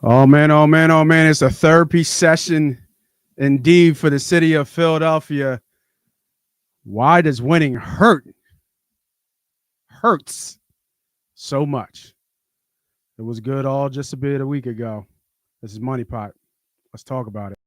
Oh man, oh man, oh man. It's a therapy session indeed for the city of Philadelphia. Why does winning hurts so much? It was good all just a bit a week ago. This is Money Pot. Let's talk about it.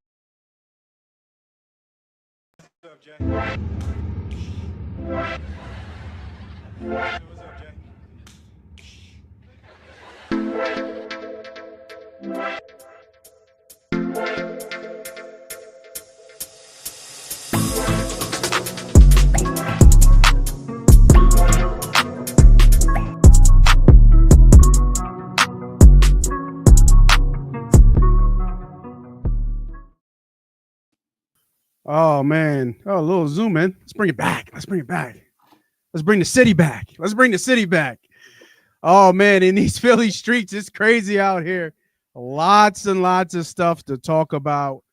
Oh man. Oh, a little zoom in. Let's bring it back. Let's bring it back. Let's bring the city back. Let's bring the city back. Oh man, in these Philly streets, it's crazy out here. Lots and lots of stuff to talk about.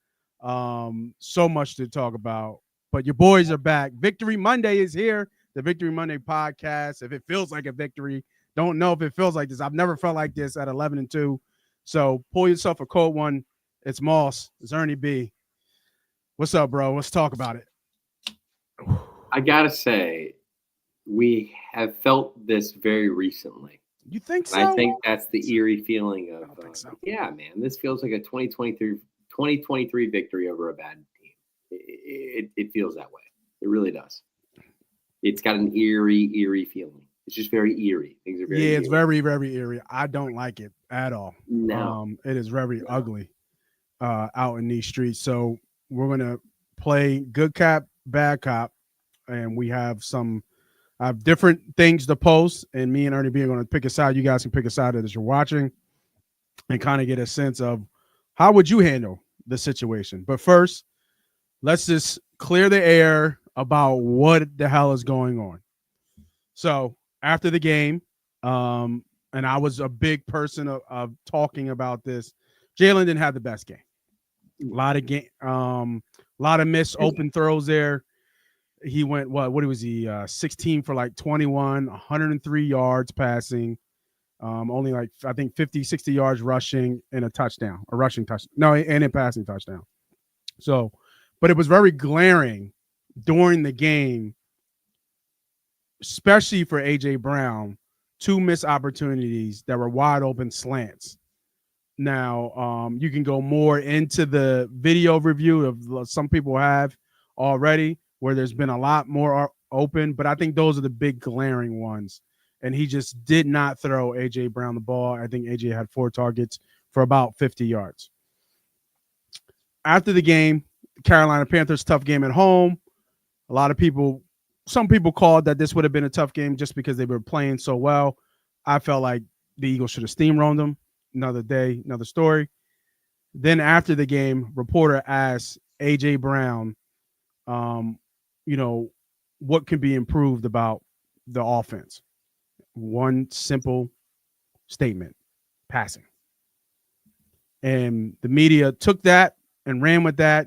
So much to talk about. But your boys are back. Victory Monday is here. The Victory Monday podcast. If it feels like a victory, don't know if it feels like this. I've never felt like this at 11-2. So pull yourself a cold one. It's Moss. It's Ernie B. What's up, bro? Let's talk about it. I gotta say, we have felt this very recently. You think so? And I think that's the eerie feeling of, so. Yeah, man, this feels like a 2023 victory over a bad team. It feels that way. It really does. It's got an eerie feeling. It's just very eerie. Things are very it's very, very eerie. I don't like it at all. No. It is very ugly out in these streets. So we're going to play good cop, bad cop, and we have some different things to post, and me and Ernie B are going to pick a side. You guys can pick a side as you're watching and kind of get a sense of how would you handle the situation. But first, let's just clear the air about what the hell is going on. So after the game, and I was a big person of talking about this, Jalen didn't have the best game. A lot of missed open throws there. He went, what was he, 16 for like 21, 103 yards passing, only like, I think 50, 60 yards rushing and a rushing touchdown. No, and a passing touchdown. So, but it was very glaring during the game, especially for A.J. Brown, 2 missed opportunities that were wide open slants. Now, you can go more into the video review of some people have already, where there's been a lot more open, but I think those are the big glaring ones. And he just did not throw A.J. Brown the ball. I think A.J. had 4 targets for about 50 yards. After the game, Carolina Panthers, tough game at home. Some people called that this would have been a tough game just because they were playing so well. I felt like the Eagles should have steamrolled them. Another day, another story. Then after the game, reporter asked A.J. Brown, what can be improved about the offense? One simple statement: passing. And the media took that and ran with that,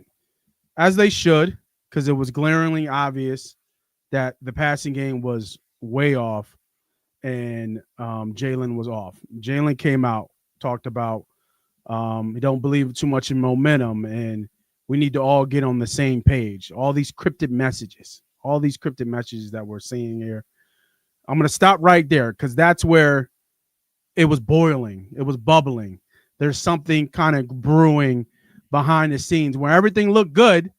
as they should, because it was glaringly obvious that the passing game was way off and Jalen was off. Jalen came out, talked about he don't believe too much in momentum and we need to all get on the same page. All these cryptic messages that we're seeing here. I'm going to stop right there because that's where it was boiling. It was bubbling. There's something kind of brewing behind the scenes where everything looked good.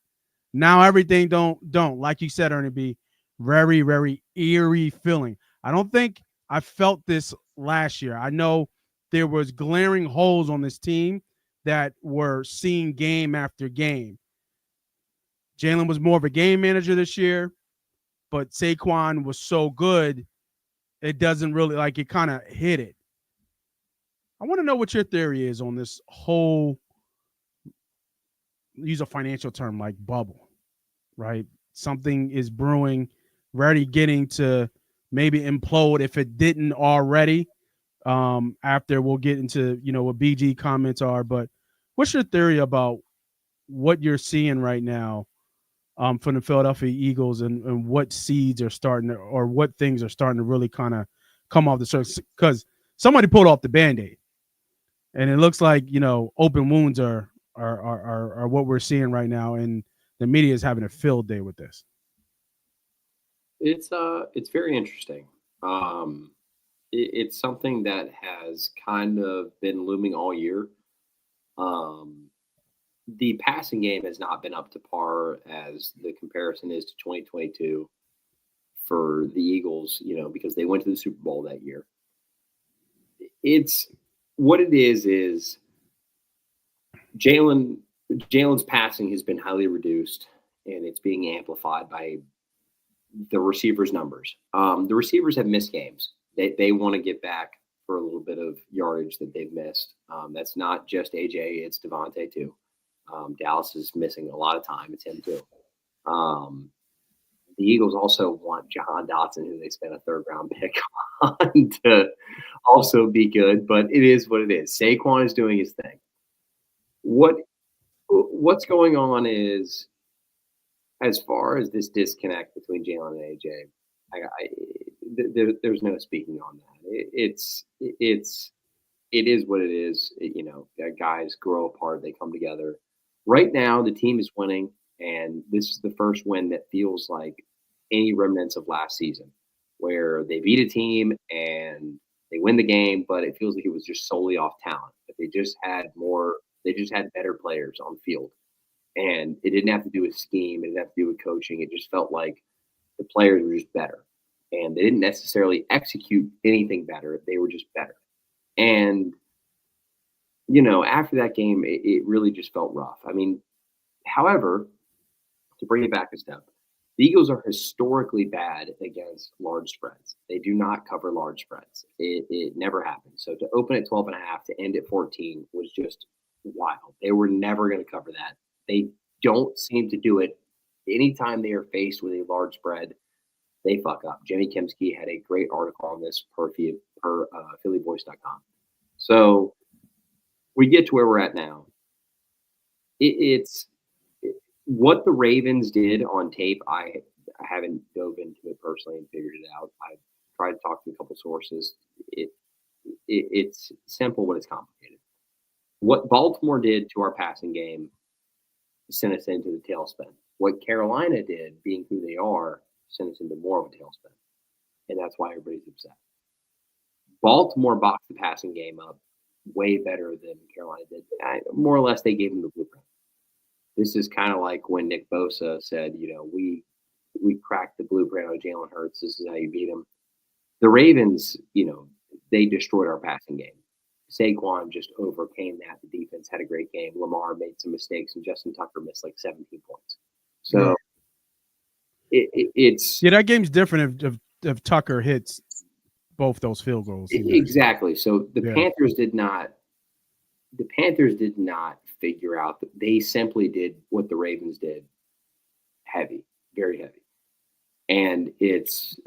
Now everything don't. Like you said, Ernie B, very, very eerie feeling. I don't think I felt this last year. I know there was glaring holes on this team that were seen game after game. Jalen was more of a game manager this year, but Saquon was so good, it doesn't really, like, it kind of hit it. I want to know what your theory is on this whole, use a financial term like bubble, right? Something is brewing, ready getting to maybe implode if it didn't already. After we'll get into, what BG comments are, but what's your theory about what you're seeing right now from the Philadelphia Eagles and what seeds are starting to, or what things are starting to really kind of come off the surface? Because somebody pulled off the Band-Aid. And it looks like, open wounds are what we're seeing right now, and the media is having a field day with this. It's very interesting. It's something that has kind of been looming all year. Um, the passing game has not been up to par as the comparison is to 2022 for the Eagles, because they went to the Super Bowl that year. It's what it is Jalen's passing has been highly reduced, and it's being amplified by the receivers' numbers. The receivers have missed games. They want to get back for a little bit of yardage that they've missed. That's not just AJ, it's Devontae too. Dallas is missing a lot of time. It's him too. The Eagles also want Jahan Dotson, who they spent a third-round pick on, to also be good. But it is what it is. Saquon is doing his thing. What's going on is, as far as this disconnect between Jalen and AJ, there's no speaking on that. It is what it is. Guys grow apart, they come together. Right now, the team is winning, and this is the first win that feels like any remnants of last season, where they beat a team and they win the game, but it feels like it was just solely off talent. That they just had better players on the field. And it didn't have to do with scheme. It didn't have to do with coaching. It just felt like the players were just better. And they didn't necessarily execute anything better. They were just better. And, after that game, it really just felt rough. I mean, however, to bring it back a step, the Eagles are historically bad against large spreads. They do not cover large spreads. It never happens. So to open at 12.5, to end at 14 was just wild. They were never going to cover that. They don't seem to do it. Anytime they are faced with a large spread, they fuck up. Jimmy Kemsky had a great article on this per phillyvoice.com. So we get to where we're at now. It's what the Ravens did on tape. I haven't dove into it personally and figured it out. I've tried to talk to a couple sources. It's simple, but it's complicated. What Baltimore did to our passing game sent us into the tailspin. What Carolina did, being who they are, sent us into more of a tailspin. And that's why everybody's upset. Baltimore boxed the passing game up way better than Carolina did. More or less, they gave them the blueprint. This is kind of like when Nick Bosa said, we cracked the blueprint on Jalen Hurts. This is how you beat him. The Ravens, they destroyed our passing game. Saquon just overcame that. The defense had a great game. Lamar made some mistakes, and Justin Tucker missed like 17 points. So it's that game's different if Tucker hits both those field goals. Exactly. So the Panthers did not. The Panthers did not figure out that they simply did what the Ravens did. Heavy, very heavy, and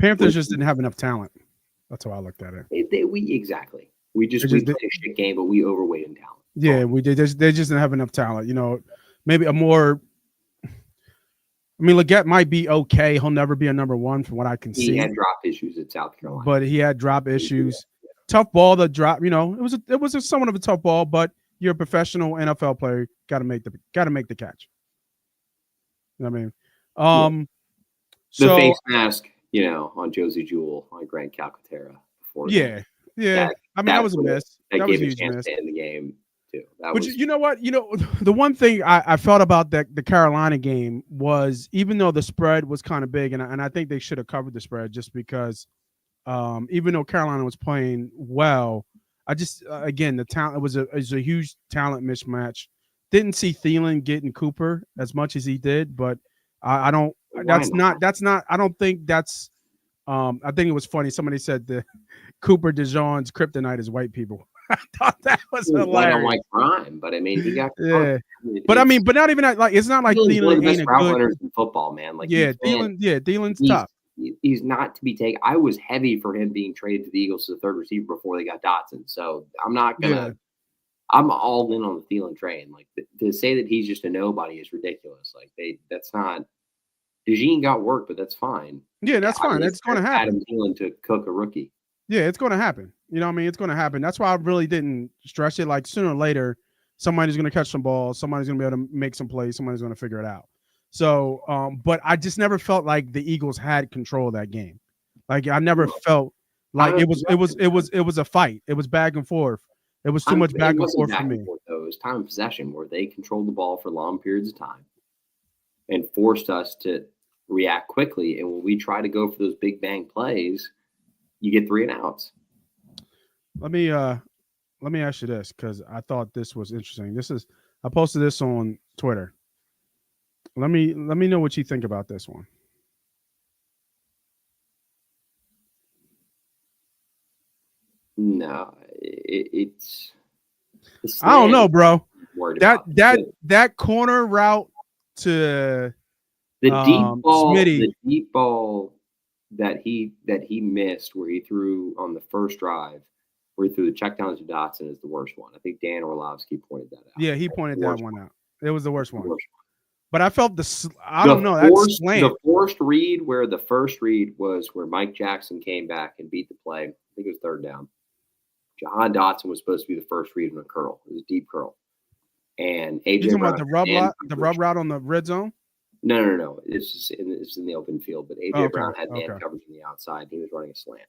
Panthers just didn't have enough talent. That's how I looked at it. Exactly. We played a shit game, but we overweight in talent. Yeah, we did. They just didn't have enough talent. Maybe a more. I mean, Leggett might be okay. He'll never be a number one from what I can see. He had drop issues at South Carolina, but he had drop issues. Yeah. Tough ball to drop. It was somewhat of a tough ball, but you're a professional NFL player. Got to make the catch. You know what I mean? The face mask, on Josie Jewell on Grant Calcaterra before. Yeah. That was a miss. That was gave a huge chance miss. to end the game too. You know what? The one thing I felt about the Carolina game was, even though the spread was kind of big, and I think they should have covered the spread, just because even though Carolina was playing well, I just again, the talent was a huge talent mismatch. Didn't see Thielen getting Cooper as much as he did, but I don't. That's not. I don't think that's. I think it was funny. Somebody said the Cooper DeJean's kryptonite is white people. I thought that was hilarious. I don't like crime, but I mean, he got. Yeah. But not even like it's not like Thielen ain't a good runners in football, man. Like Thielen's tough. He's not to be taken. I was heavy for him being traded to the Eagles as a third receiver before they got Dotson. So I'm not gonna. Yeah. I'm all in on the Thielen train. Like to say that he's just a nobody is ridiculous. Like that's not. DeJean got work, but that's fine. Yeah, that's fine. That's going to happen. Adam Thielen to cook a rookie. Yeah, it's going to happen. You know what I mean? It's going to happen. That's why I really didn't stress it. Like sooner or later, somebody's going to catch some balls. Somebody's going to be able to make some plays. Somebody's going to figure it out. So, but I just never felt like the Eagles had control of that game. Like I never felt like it was a fight. It was back and forth. It was too much back and forth for me. Though. It was time of possession where they controlled the ball for long periods of time and forced us to react quickly. And when we try to go for those big bang plays, you get 3 and outs. Let me ask you this because I thought this was interesting. I posted this on Twitter. Let me know what you think about this one. No, it's. I don't know, bro. That corner route to the deep ball that he missed, where he threw on the first drive, where he threw the check down to Dotson, is the worst one. I think Dan Orlovsky pointed that out. Yeah, he pointed that one out. It was the worst one. Worst. But I felt the forced read, where the first read was where Mike Jackson came back and beat the play. I think it was 3rd down. Jahan Dotson was supposed to be the first read on a curl. It was a deep curl. And AJ talking about the rub route on the red zone? No. It's in the open field. But AJ Brown had man coverage on the outside. He was running a slant.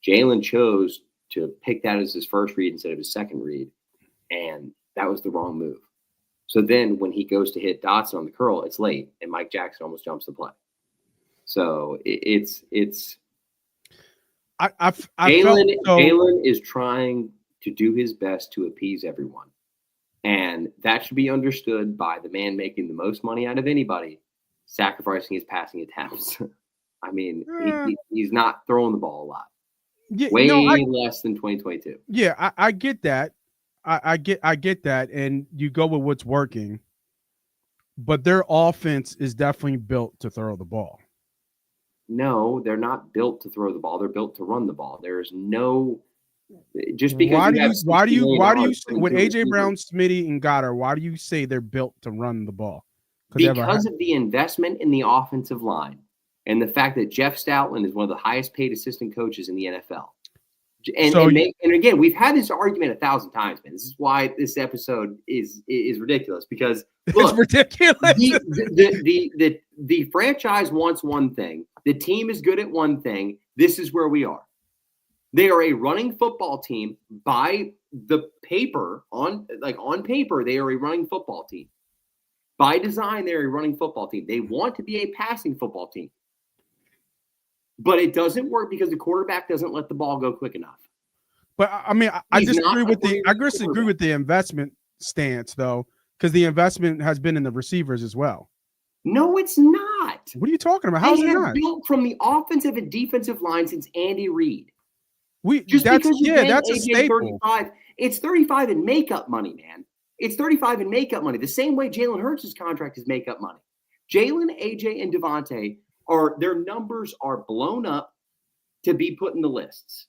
Jalen chose to pick that as his first read instead of his second read, and that was the wrong move. So then when he goes to hit Dotson on the curl, it's late, and Mike Jackson almost jumps the play. So it's Jalen is trying to do his best to appease everyone. And that should be understood by the man making the most money out of anybody, sacrificing his passing attempts. I mean, he's not throwing the ball a lot. Yeah, less than 2022. Yeah, I get that. I get that, and you go with what's working. But their offense is definitely built to throw the ball. No, they're not built to throw the ball. They're built to run the ball. There is no just because why do you with AJ Brown, Smitty, and Goddard, why do you say they're built to run the ball? Because of the investment in the offensive line and the fact that Jeff Stoutland is one of the highest paid assistant coaches in the NFL. And again, we've had this argument 1,000 times, man. This is why this episode is ridiculous, because look, it's ridiculous. The franchise wants one thing. The team is good at one thing. This is where we are. They are a running football team by the paper. On paper, they are a running football team. By design, they're a running football team. They want to be a passing football team. But it doesn't work because the quarterback doesn't let the ball go quick enough. But I mean, I disagree with the investment stance, though, because the investment has been in the receivers as well. No, it's not. What are you talking about? How is it not? Built from the offensive and defensive line since Andy Reid. That's a staple. 35, it's 35 in makeup money, man. It's 35 in makeup money. The same way Jalen Hurts' contract is makeup money. Jalen, AJ, and Devontae, their numbers are blown up to be put in the lists.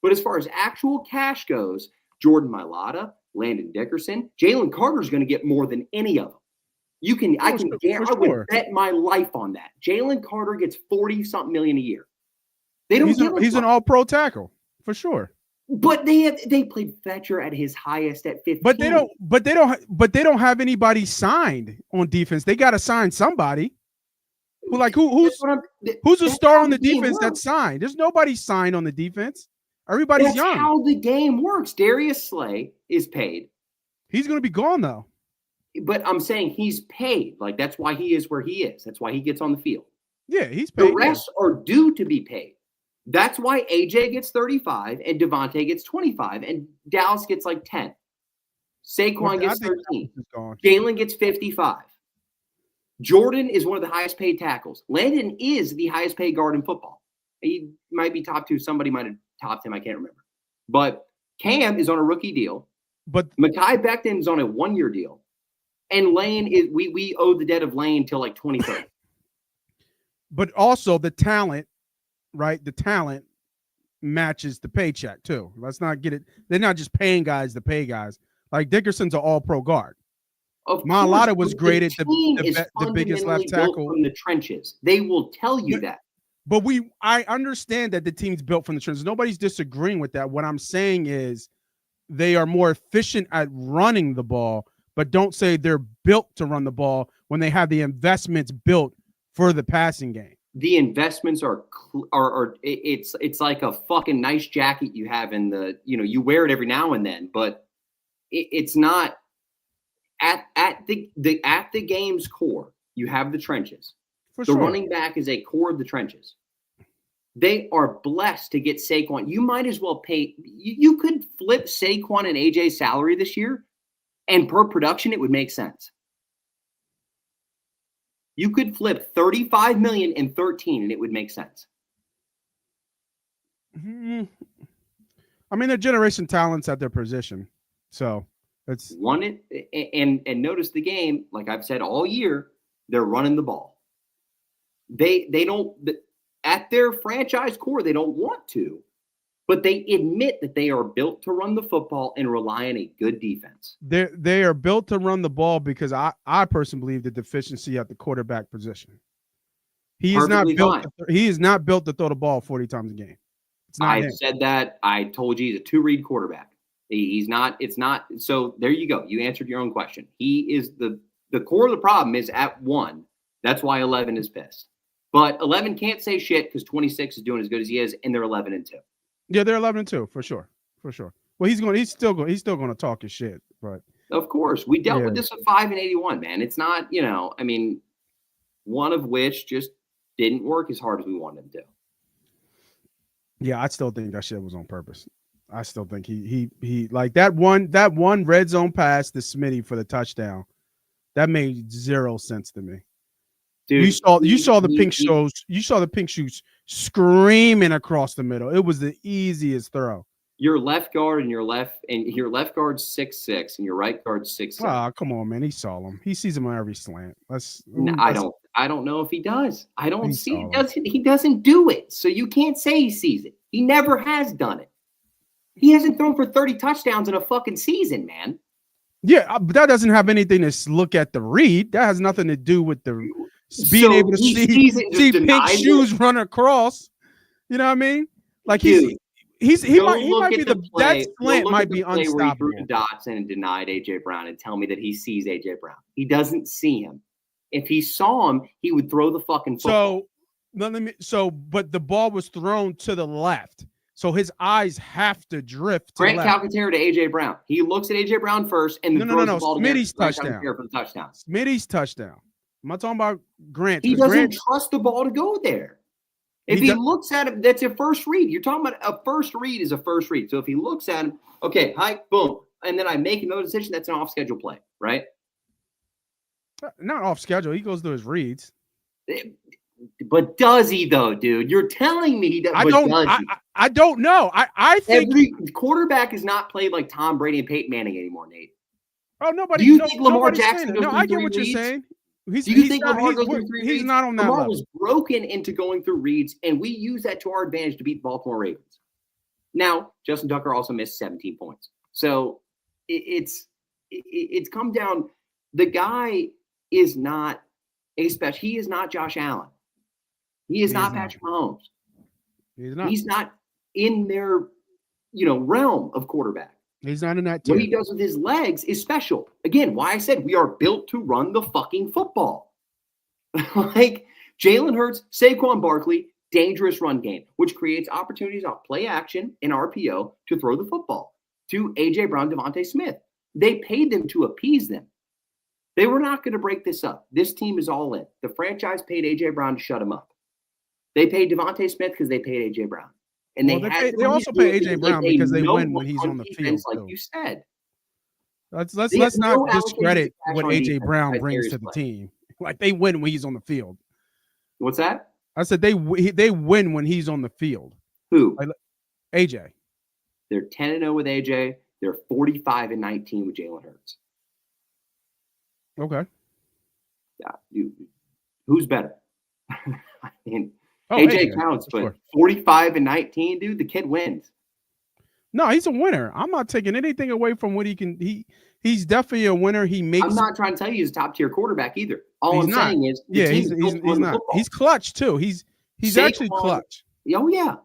But as far as actual cash goes, Jordan Mailata, Landon Dickerson, Jalen Carter is going to get more than any of them. I would bet my life on that. Jalen Carter gets 40-something million a year. He's an all-pro tackle for sure. But they played Fletcher at his highest at 15. But they don't have anybody signed on defense. They got to sign somebody. Who's a star on the defense that's signed? There's nobody signed on the defense. Everybody's young. That's how the game works. Darius Slay is paid. He's going to be gone though. But I'm saying he's paid. Like, that's why he is where he is. That's why he gets on the field. Yeah, he's paid. The rest are due to be paid. That's why AJ gets 35 and Devontae gets 25 and Dallas gets like 10. Saquon gets 13. Jalen gets 55. Jordan is one of the highest paid tackles. Landon is the highest paid guard in football. He might be top 2. Somebody might have topped him. I can't remember. But Cam is on a rookie deal. But Mekhi Becton is on a 1-year deal. And Lane is we owe the debt of Lane till like 2030. But also the talent, right? The talent matches the paycheck too. Let's not get it. They're not just paying guys to pay guys. Like Dickerson's an all-pro guard. Mailata was graded the biggest left tackle from the trenches. They will tell you that. But I understand that the team's built from the trenches. Nobody's disagreeing with that. What I'm saying is they are more efficient at running the ball, but don't say they're built to run the ball when they have the investments built for the passing game. The investments are it's like a fucking nice jacket you have in the, you wear it every now and then, but it's not at the game's core. You have the trenches. The running back is a core of the trenches. They are blessed to get Saquon. You might as well pay. You could flip Saquon and AJ's salary this year, and per production, it would make sense. You could flip $35 million and 13, and it would make sense. I mean, they're generation talents at their position, so it's one it. And notice the game, like I've said all year, they're running the ball. They don't, at their franchise core, they don't want to, but they admit that they are built to run the football and rely on a good defense. They are built to run the ball because I personally believe the deficiency at the quarterback position. He is not built to throw the ball 40 times a game. I've said that. I told you he's a two-read quarterback. He's not. It's not. So there you go. You answered your own question. He is the core of the problem is at 1. That's why 11 is pissed. But 11 can't say shit because 26 is doing as good as he is, and they're 11-2. Yeah, they're 11-2 for sure. Well, he's still going to talk his shit, but of course we dealt with this with 5-81, man. It's not, I mean, one of which just didn't work as hard as we wanted him to. Yeah, I still think that shit was on purpose. I still think he like that one red zone pass to Smitty for the touchdown. That made zero sense to me. Dude, you saw the pink shoes. You saw the pink shoes screaming across the middle. It was the easiest throw. Your left guard and your left guard's 6'6" and your right guard's 6'7". Oh, come on, man. He saw him. He sees him on every slant. I don't know if he does. I don't see it. He doesn't do it. So you can't say he sees it. He never has done it. He hasn't thrown for 30 touchdowns in a fucking season, man. Yeah, but that doesn't have anything to look at the read. That has nothing to do with the being able to see pink shoes run across. You know what I mean? Like he might be that slant might be unstoppable. He threw dots and denied AJ Brown and tell me that he sees AJ Brown. He doesn't see him. If he saw him, he would throw the fucking football. But the ball was thrown to the left. So his eyes have to drift to Grant the left. Calcaterra to AJ Brown. He looks at AJ Brown first and then throws the ball to Smitty's touchdown. For the touchdown. Smitty's touchdown. I'm not talking about Grant. He doesn't trust the ball to go there. If he looks at him, that's a first read. You're talking about a first read is a first read. So if he looks at him, okay, hike, boom, and then I make another decision, that's an off-schedule play, right? Not off schedule. He goes through his reads. But does he though, dude? You're telling me he does. I don't know. I think every quarterback is not played like Tom Brady and Peyton Manning anymore, Nate. Oh, nobody. Do you think Lamar Jackson goes through I get what you're saying. Do you think Lamar goes through 3 reads? He's not on that Lamar level. was broken into going through reads, and we use that to our advantage to beat the Baltimore Ravens. Now, Justin Tucker also missed 17 points. So it's come down. The guy is not a special. He is not Josh Allen. He is not Patrick Mahomes. He's not in their, realm of quarterback. He's not in that tier. What he does with his legs is special. Again, why I said we are built to run the fucking football. Like Jalen Hurts, Saquon Barkley, dangerous run game, which creates opportunities off play action and RPO to throw the football to AJ Brown, Devontae Smith. They paid them to appease them. They were not going to break this up. This team is all in. The franchise paid AJ Brown to shut him up. They paid Devontae Smith because they paid AJ Brown. And they also pay AJ Brown because they win when he's on the field. Like you said. Let's not discredit what AJ Brown brings to the team. Like they win when he's on the field. What's that? I said they win when he's on the field. Who? Like, AJ. They're 10-0 with AJ. They're 45-19 with Jalen Hurts. Okay. Yeah. Who's better? I mean, AJ counts, but 45-19, dude, the kid wins. No, he's a winner. I'm not taking anything away from what he can. He's definitely a winner. He makes. I'm not trying to tell you he's a top tier quarterback either. All I'm saying is, he's not. He's clutch too. He's He's actually Saquon, clutch. oh yeah,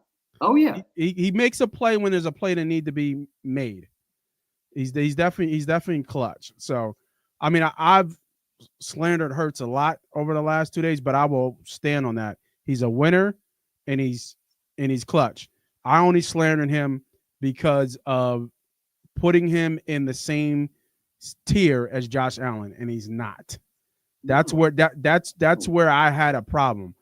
oh yeah. He makes a play when there's a play that need to be made. He's definitely clutch. So, I mean, I've slandered Hurts a lot over the last 2 days, but I will stand on that. He's a winner, and he's clutch. I only slandered him because of putting him in the same tier as Josh Allen, and he's not. That's where that's where I had a problem.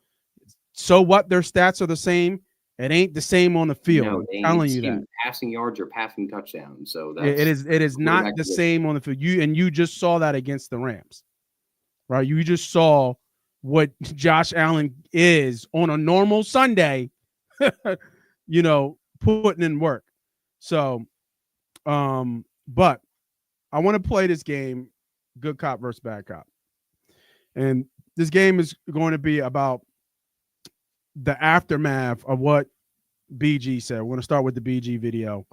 So what? Their stats are the same. It ain't the same on the field. No, I'm they ain't telling the you same that. passing yards or passing touchdowns. So It that's is not quarterback the position. same on the field. You just saw that against the Rams, right? You just saw what Josh Allen is on a normal Sunday, putting in work. So, but I want to play this game, good cop versus bad cop. And this game is going to be about the aftermath of what BG said. We're going to start with the BG video.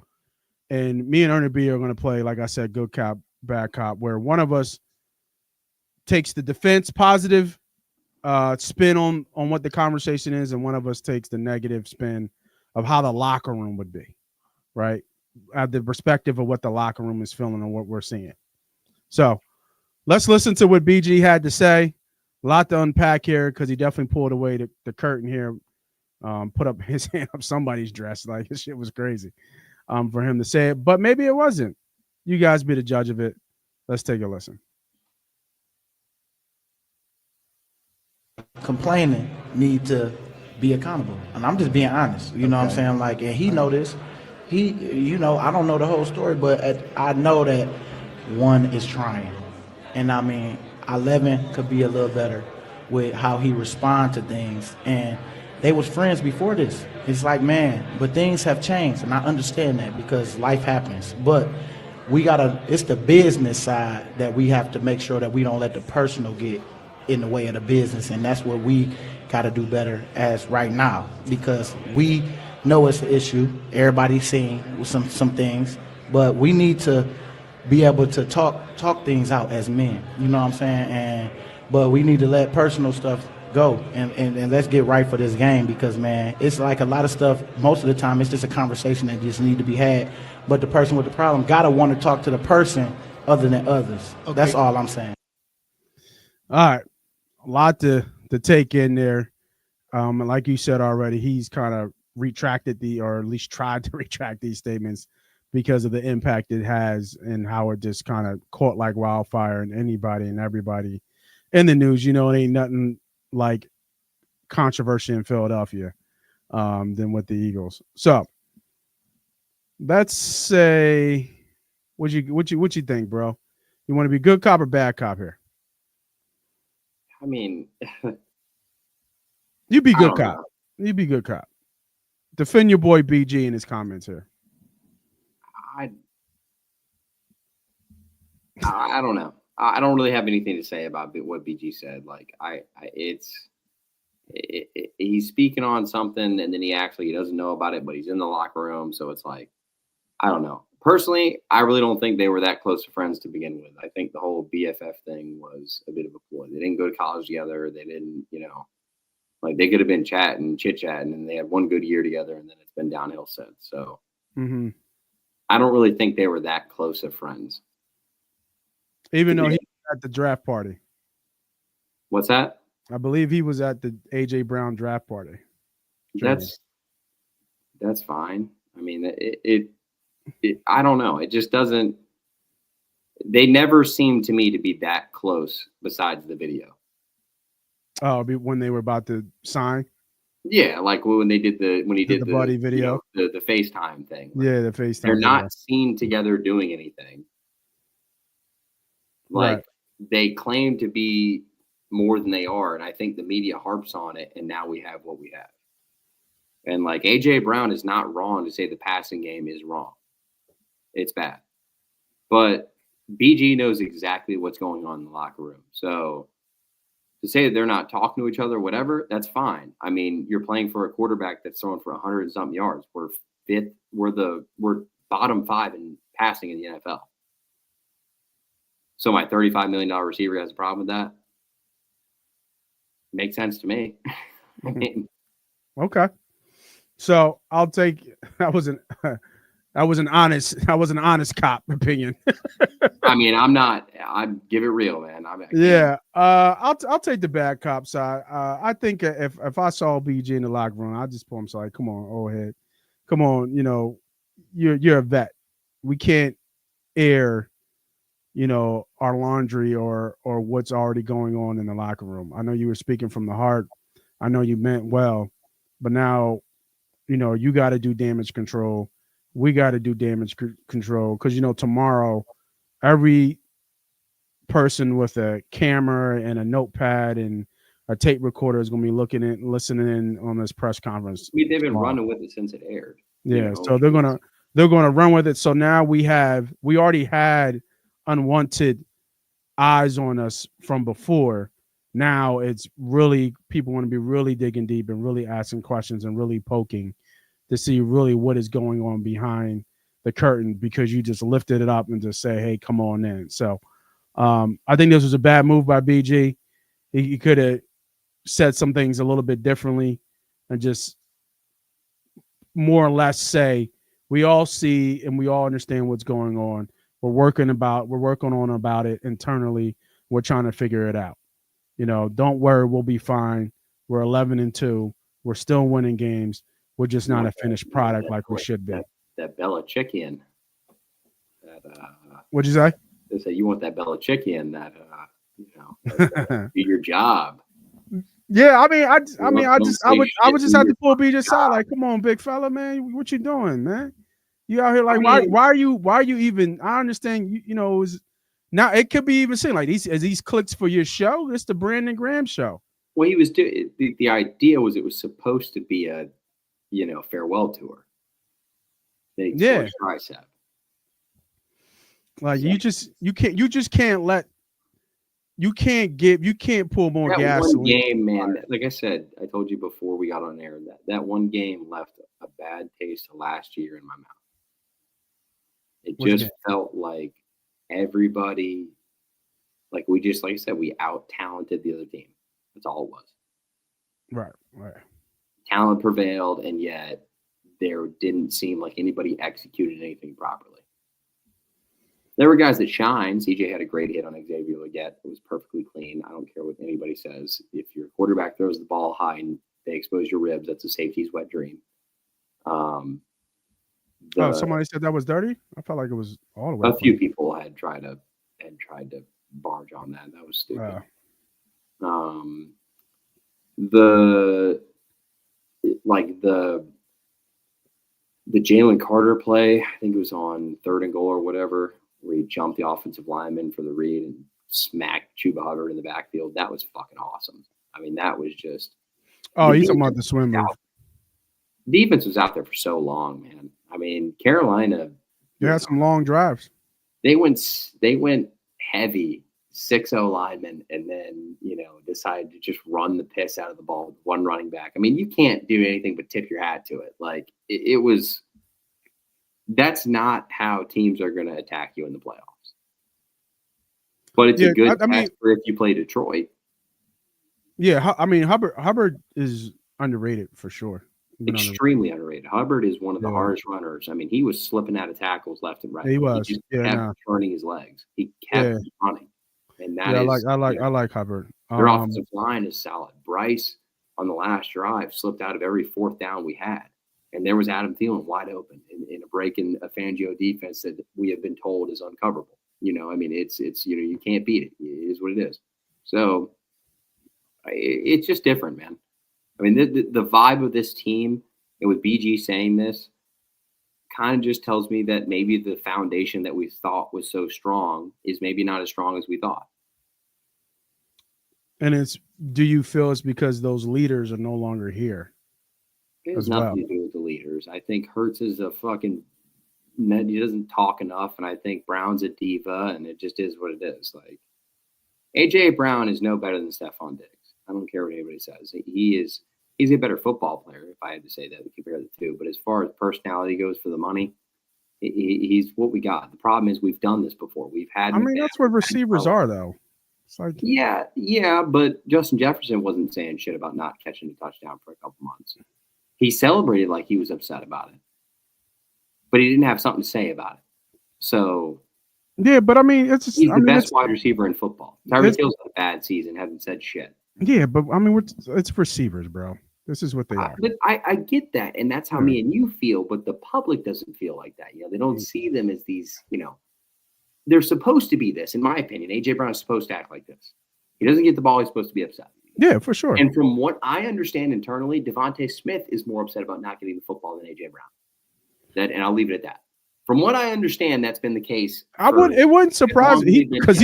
And me and Erin B are going to play, like I said, good cop, bad cop, where one of us takes the defense positive spin on what the conversation is, and one of us takes the negative spin of how the locker room would be, right? At the perspective of what the locker room is feeling and what we're seeing. So let's listen to what BG had to say. A lot to unpack here because he definitely pulled away the curtain here, put up his hand up somebody's dress. Like, this shit was crazy for him to say it, but maybe it wasn't. You guys be the judge of it. Let's take a listen. Complaining need to be accountable, and I'm just being honest. You know what I'm saying? Like, and he know this. He, I don't know the whole story, but I know that one is trying, and I mean, 11 could be a little better with how he respond to things. And they was friends before this. It's like, man, but things have changed, and I understand that because life happens. But it's the business side that we have to make sure that we don't let the personal get in the way of the business, and that's what we got to do better as right now, because we know it's an issue. Everybody's seeing some things, but we need to be able to talk things out as men. You know what I'm saying? But we need to let personal stuff go and let's get right for this game, because, man, it's like a lot of stuff. Most of the time, it's just a conversation that just need to be had. But the person with the problem gotta want to talk to the person other than others. Okay. That's all I'm saying. All right. A lot to take in there. Like you said already, he's kind of retracted or at least tried to retract these statements because of the impact it has and how it just kind of caught like wildfire and anybody and everybody in the news. It ain't nothing like controversy in Philadelphia than with the Eagles. So let's say, what you think, bro? You want to be good cop or bad cop here? I mean, you be good cop. You be good cop. Defend your boy BG in his comments here. I don't know. I don't really have anything to say about what BG said. Like, he's speaking on something, and then he doesn't know about it, but he's in the locker room. So it's like, I don't know. Personally, I really don't think they were that close of friends to begin with. I think the whole BFF thing was a bit of a ploy. They didn't go to college together. They didn't, like, they could have been chit-chatting, and they had one good year together, and then it's been downhill since. So I don't really think they were that close of friends. Even though he was at the draft party. What's that? I believe he was at the A.J. Brown draft party. That's fine. I mean, I don't know. It just doesn't – they never seemed to me to be that close besides the video. Oh, when they were about to sign? Yeah, like when he did the buddy video, the FaceTime thing. Like, yeah, the FaceTime. They're not seen together doing anything. Like, they claim to be more than they are, and I think the media harps on it, and now we have what we have. And, like, A.J. Brown is not wrong to say the passing game is wrong. It's bad. But BG knows exactly what's going on in the locker room. So to say that they're not talking to each other, whatever, that's fine. I mean, you're playing for a quarterback that's throwing for 100 and something yards. We're fifth. We're bottom 5 in passing in the NFL. So my $35 million receiver has a problem with that? Makes sense to me. I mean, Okay. So I'll take that was an honest cop opinion. I mean, I give it real, man. I can't. Yeah. I'll take the bad cop side. I think if I saw BG in the locker room, I'd just pull him aside. Come on, old head. Come on, you're a vet. We can't air, our laundry or what's already going on in the locker room. I know you were speaking from the heart. I know you meant well, but now, you got to do damage control. We got to do damage control because tomorrow, every person with a camera and a notepad and a tape recorder is going to be listening in on this press conference. I mean, they've been tomorrow. running with it since it aired. Yeah, so they're gonna run with it. So now we already had unwanted eyes on us from before. Now it's really people want to be really digging deep and really asking questions and really poking to see really what is going on behind the curtain because you just lifted it up and just say, hey, come on in. So I think this was a bad move by BG. He could have said some things a little bit differently and just more or less say, we all see and we all understand what's going on. We're working on about it internally. We're trying to figure it out. Don't worry, we'll be fine. We're 11-2. We're still winning games. We're just not a finished product like we should be. That Belichickian. What'd you say? They say you want that Belichickian that do your job. Yeah, I would just have to pull BJ aside. Like, come on, big fella, man, what you doing, man? You out here like, why are you even? I understand, now it could be even seen like these clicks for your show. It's the Brandon Graham show. Well, he was doing the idea was it was supposed to be a farewell tour. Yeah, tricep. Like you can't pull more gas. One game, man. Like I said, I told you before we got on air that one game left a bad taste of last year in my mouth. It just felt like everybody, like I said, we out talented the other team. That's all it was. Right. Talent prevailed, and yet there didn't seem like anybody executed anything properly. There were guys that shine. CJ had a great hit on Xavier Legette. It was perfectly clean. I don't care what anybody says. If your quarterback throws the ball high and they expose your ribs, that's a safety's wet dream. Somebody said that was dirty? I felt like it was all the way. A few people had tried to barge on that. That was stupid. The Jalen Carter play, I think it was on 3rd and goal or whatever, where he jumped the offensive lineman for the read and smacked Chuba Hubbard in the backfield. That was fucking awesome. I mean, that was just. Oh, he's talking about the swim move. Defense was out there for so long, man. I mean, Carolina. They had some long drives. They went heavy, 6-0 linemen, and then decided to just run the piss out of the ball with one running back. I mean, you can't do anything but tip your hat to it. Like it was. That's not how teams are going to attack you in the playoffs. But it's a good test for if you play Detroit. Yeah, I mean Hubbard is underrated for sure. Extremely underrated. Hubbard is one of the hardest runners. I mean, he was slipping out of tackles left and right. He was. He just kept turning his legs. He kept running, and that is. I like Hubbard. Their offensive line is solid. Bryce on the last drive slipped out of every 4th down we had, and there was Adam Thielen wide open in a break in a Fangio defense that we have been told is uncoverable. I mean, it's you can't beat it. It is what it is. So it's just different, man. I mean, the vibe of this team, and with BG saying this, kind of just tells me that maybe the foundation that we thought was so strong is maybe not as strong as we thought. And do you feel it's because those leaders are no longer here? It has nothing to do with the leaders. I think Hurts is he doesn't talk enough, and I think Brown's a diva, and it just is what it is. Like, A.J. Brown is no better than Stephon Diggs. I don't care what anybody says. He's a better football player, if I had to say that, to compare the two. But as far as personality goes for the money, he's what we got. The problem is we've done this before. We've had. I mean, that's what receivers are, though. It's like, yeah, but Justin Jefferson wasn't saying shit about not catching a touchdown for a couple months. He celebrated like he was upset about it, but he didn't have something to say about it. So Yeah, but I mean, it's he's the best it's, wide receiver in football. Tyreek Hill's had a bad season, hasn't said shit. yeah, but I mean, it's receivers, bro. This is what they are. But I get that, and that's how me and you feel. But the public doesn't feel like that. They don't see them as these. They're supposed to be this, in my opinion. AJ Brown is supposed to act like this. He doesn't get the ball; he's supposed to be upset. Yeah, for sure. And from what I understand internally, Devontae Smith is more upset about not getting the football than AJ Brown. And I'll leave it at that. From what I understand, that's been the case. It wouldn't surprise me because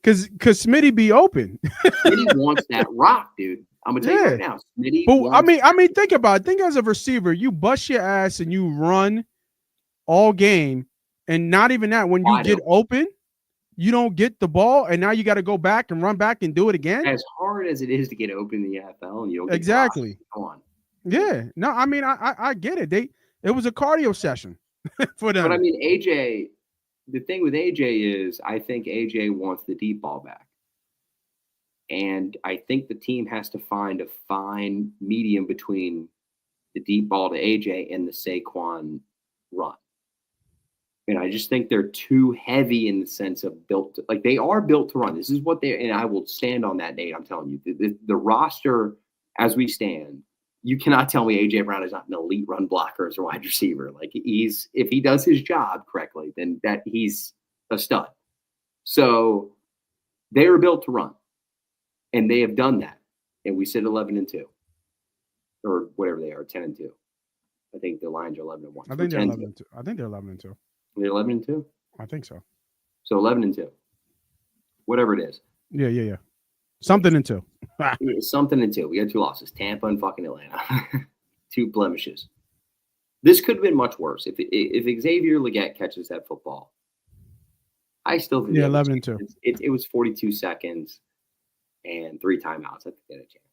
Smitty be open. Smitty wants that rock, dude. I'm gonna tell you right now. Smitty. But I mean, think about it. Think as a receiver, you bust your ass and you run all game, and not even that. When you get open, you don't get the ball, and now you got to go back and run back and do it again. As hard as it is to get open in the NFL, and you don't get exactly. Come on. Yeah. No, I mean, I get it. It was a cardio session for them. But I mean, AJ. The thing with AJ is, I think AJ wants the deep ball back. And I think the team has to find a fine medium between the deep ball to AJ and the Saquon run. And I just think they're too heavy in the sense of they are built to run. This is what and I will stand on that date. I'm telling you, the roster as we stand, you cannot tell me AJ Brown is not an elite run blocker as a wide receiver. If he does his job correctly, then that he's a stud. So they are built to run, and they have done that. And we sit 11-2, or whatever they are, 10-2. I think the Lions are 11-1. I think they're 11-2. I think they're 11-2. They're 11-2. I think so. So 11-2, whatever it is. Yeah. Something in 2. Something in 2. We got 2 losses: Tampa and fucking Atlanta. 2 blemishes. This could have been much worse if Xavier Legette catches that football. I still think 11-2. It was 42 seconds and 3 timeouts. I think they had a chance.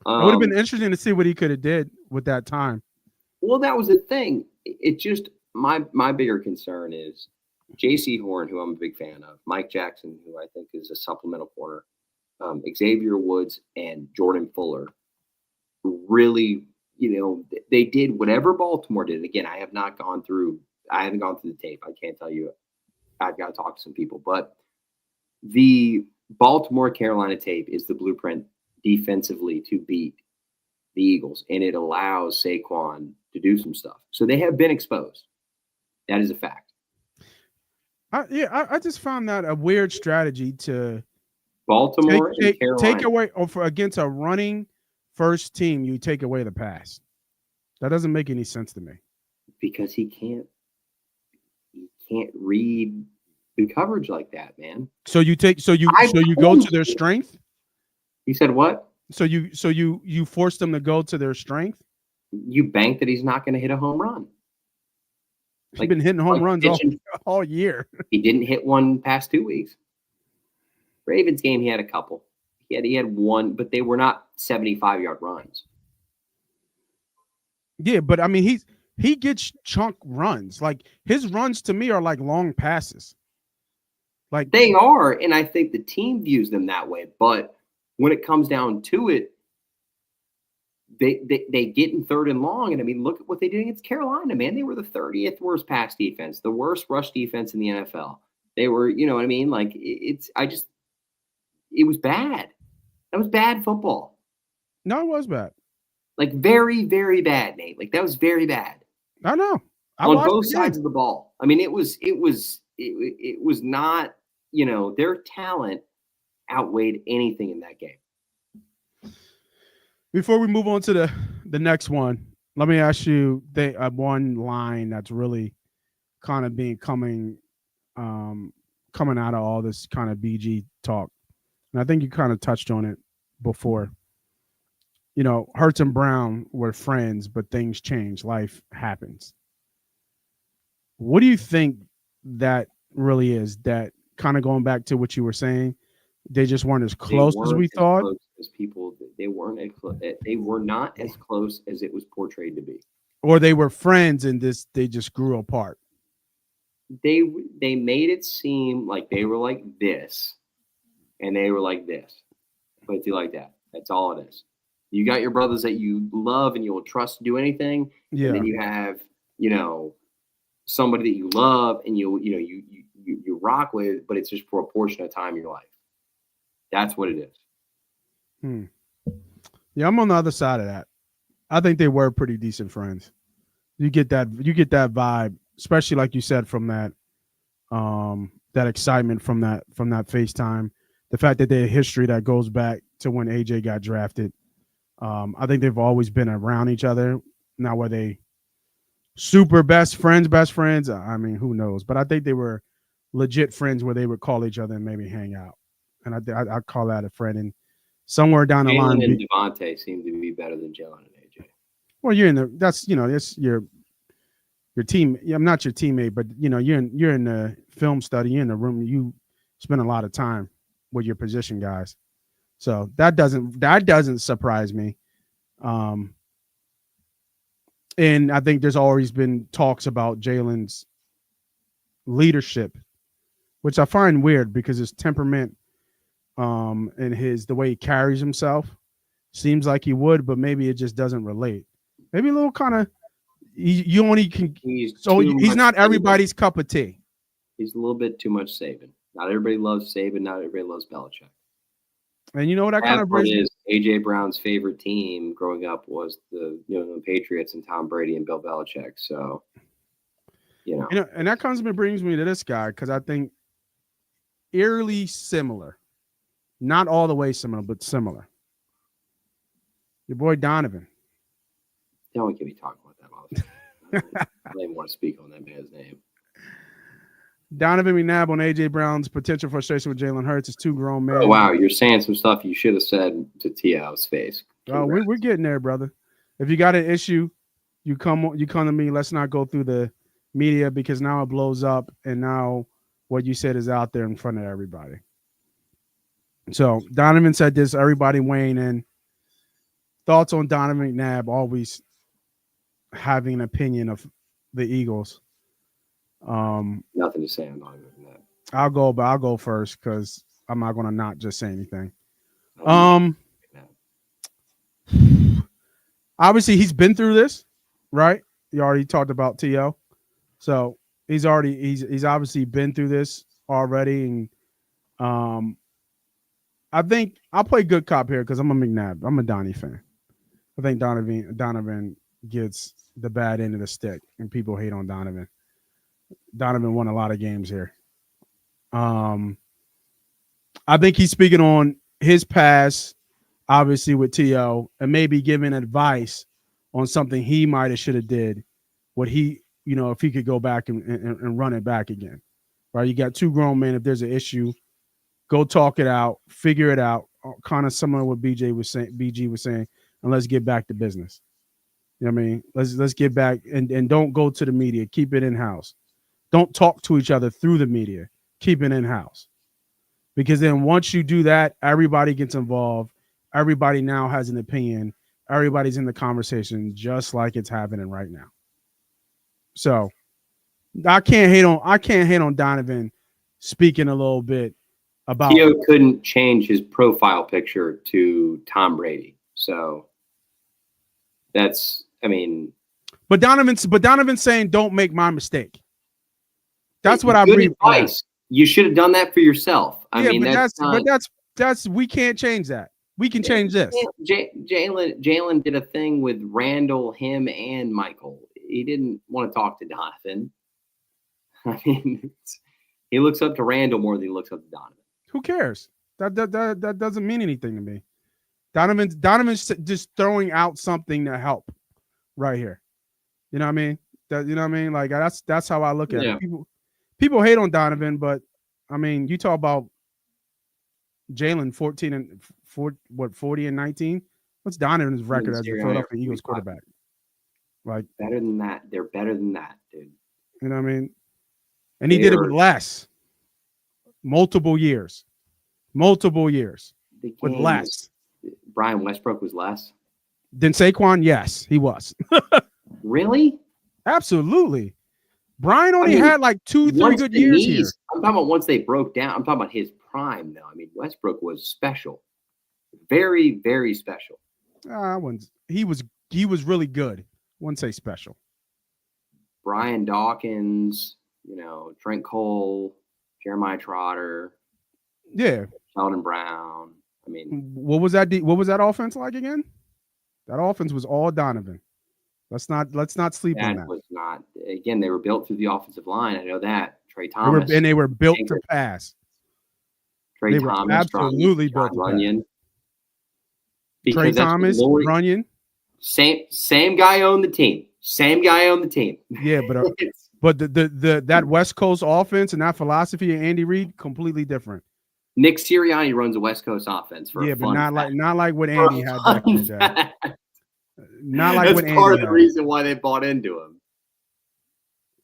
It would have been interesting to see what he could have did with that time. Well, that was the thing. It just my bigger concern is J.C. Horn, who I'm a big fan of, Mike Jackson, who I think is a supplemental corner, Xavier Woods, and Jordan Fuller. Really, they did whatever Baltimore did. Again, I haven't gone through the tape. I can't tell you. I've got to talk to some people, but the Baltimore Carolina tape is the blueprint defensively to beat the Eagles, and it allows Saquon to do some stuff. So they have been exposed. That is a fact. I just found that a weird strategy to Baltimore and Carolina. Take away against a running first team. You take away the pass. That doesn't make any sense to me. Because he can't read the coverage like that, man. So you go to their strength. You said what? So you force them to go to their strength. You bank that he's not going to hit a home run. He's been hitting home runs all year. He didn't hit one past 2 weeks. Ravens game, he had a couple. He had one, but they were not 75-yard runs. Yeah, but I mean, he gets chunk runs. Like his runs to me are like long passes. Like they are, and I think the team views them that way. But when it comes down to it, they get in 3rd and long. And I mean, look at what they did against Carolina, man. They were the 30th worst pass defense, the worst rush defense in the NFL. They were, you know what I mean? Like it was bad. That was bad football. No, it was bad. Like very, very bad, Nate. Like that was very bad. I know. On both sides of the ball. I mean, it was not, their talent outweighed anything in that game. Before we move on to the next one, let me ask you one line that's really kind of coming out of all this kind of BG talk. And I think you kind of touched on it before. Hurts and Brown were friends, but things change. Life happens. What do you think that really is? That kind of going back to what you were saying, they just weren't as close as we thought. As people, they weren't as close. They were not as close as it was portrayed to be. Or they were friends and they just grew apart. They made it seem like they were like this, and they were like this. But it's like that. That's all it is. You got your brothers that you love and you will trust to do anything. Yeah. And then you have, somebody that you love and you rock with, but it's just for a portion of time in your life. That's what it is. Yeah, I'm on the other side of that. I think they were pretty decent friends. You get that vibe, especially like you said from that excitement from that FaceTime. The fact that they had history that goes back to when AJ got drafted. I think they've always been around each other. Now, were they super best friends? I mean, who knows? But I think they were legit friends where they would call each other and maybe hang out. And I call that a friend. And somewhere down the line, Jalen and Devontae seem to be better than Jalen and AJ. Well, that's your team. I'm not your teammate, but you're in the film study, you're in the room, you spend a lot of time with your position guys. So that doesn't surprise me. And I think there's always been talks about Jalen's leadership, which I find weird because his temperament and the way he carries himself seems like he would, but maybe it just doesn't relate. Maybe a little kind of he's not everybody's cup of tea. He's a little bit too much Saban. Not everybody loves Saban. Not everybody loves Belichick. And you know what that kind of brings is AJ Brown's favorite team growing up was the Patriots and Tom Brady and Bill Belichick. So, and that brings me to this guy because I think eerily similar, not all the way similar, but similar. Your boy Donovan. Don't get me talking about that. I don't even want to speak on that man's name. Donovan McNabb on AJ Brown's potential frustration with Jalen Hurts is two grown men. Oh, wow. You're saying some stuff you should have said to T.O.'s face. Oh, we're getting there, brother. If you got an issue, you come to me. Let's not go through the media because now it blows up and now what you said is out there in front of everybody. So Donovan said this, everybody weighing in. Thoughts on Donovan McNabb always having an opinion of the Eagles. Nothing to say on Donovan McNabb. I'll go first because I'm not going to not just say anything. Obviously he's been through this, right? You already talked about T.O. So he's obviously been through this already. And I think I'll play good cop here because I'm a McNabb. I'm a Donnie fan. I think Donovan gets the bad end of the stick and people hate on Donovan. Donovan won a lot of games here. I think he's speaking on his past, obviously with T.O., and maybe giving advice on something he might have should have did. What he, if he could go back and run it back again, right? You got two grown men. If there's an issue, go talk it out, figure it out. Kind of similar to what BG was saying, and let's get back to business. You know what I mean? Let's get back and don't go to the media. Keep it in house. Don't talk to each other through the media. Keep it in-house. Because then once you do that, everybody gets involved. Everybody now has an opinion. Everybody's in the conversation just like it's happening right now. So I can't hate on Donovan speaking a little bit about T.O. couldn't change his profile picture to Tom Brady. So But Donovan's saying don't make my mistake. That's what I read. You should have done that for yourself. That's we can't change that. We can change this. Jalen did a thing with Randall, him, and Michael. He didn't want to talk to Donovan. I mean, he looks up to Randall more than he looks up to Donovan. Who cares? That doesn't mean anything to me. Donovan's just throwing out something to help right here. You know what I mean? Like that's how I look at it. People hate on Donovan, but I mean, you talk about Jalen 40 and 19. What's Donovan's record as a Philadelphia Eagles quarterback? Like better than that. They're better than that, dude. You know what I mean? And he did it with less. Multiple years. With less. Brian Westbrook was less. Than Saquon? Yes, he was. Really? Absolutely. Brian only had like 2-3 good years here. I'm talking about once they broke down. I'm talking about his prime, though. I mean, Westbrook was special. Very, very special. I wouldn't. He was really good. Wouldn't say special. Brian Dawkins, Trent Cole, Jeremiah Trotter, Yeah. Sheldon Brown. I mean, What was that? What was that offense like again? That offense was all Donovan. Let's not sleep on that that. was not. Again, they were built through the offensive line. I know that. Trey Thomas. They were built to pass. Trey They Thomas, were absolutely built to Runyon. pass. Because Trey Thomas, Runyon. Same guy owned the team. Yeah, but that West Coast offense and that philosophy of Andy Reid completely different. Nick Sirianni runs a West Coast offense for but not like what For Andy had back in the day. Not like That's what Andy part of the had. reason why they bought into him.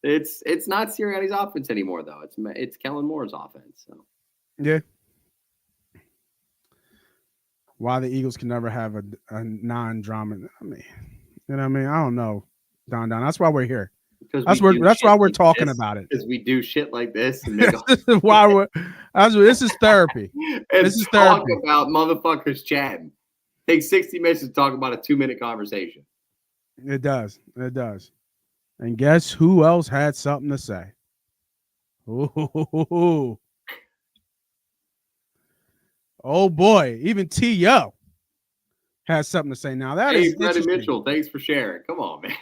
It's not Sirianni's offense anymore, though. It's Kellen Moore's offense. So yeah. Why the Eagles can never have a non-drama? I mean, you know what I mean? I don't know, Don. That's why we're here. That's why we're talking about it. Because we do shit like this. And make This is why this is therapy. This is talk therapy. about motherfuckers chatting. Takes 60 minutes to talk about a 2-minute conversation. It does. And guess who else had something to say? Ooh. Oh boy, even T.O. has something to say. Now that is Freddie Mitchell, thanks for sharing. Come on, man.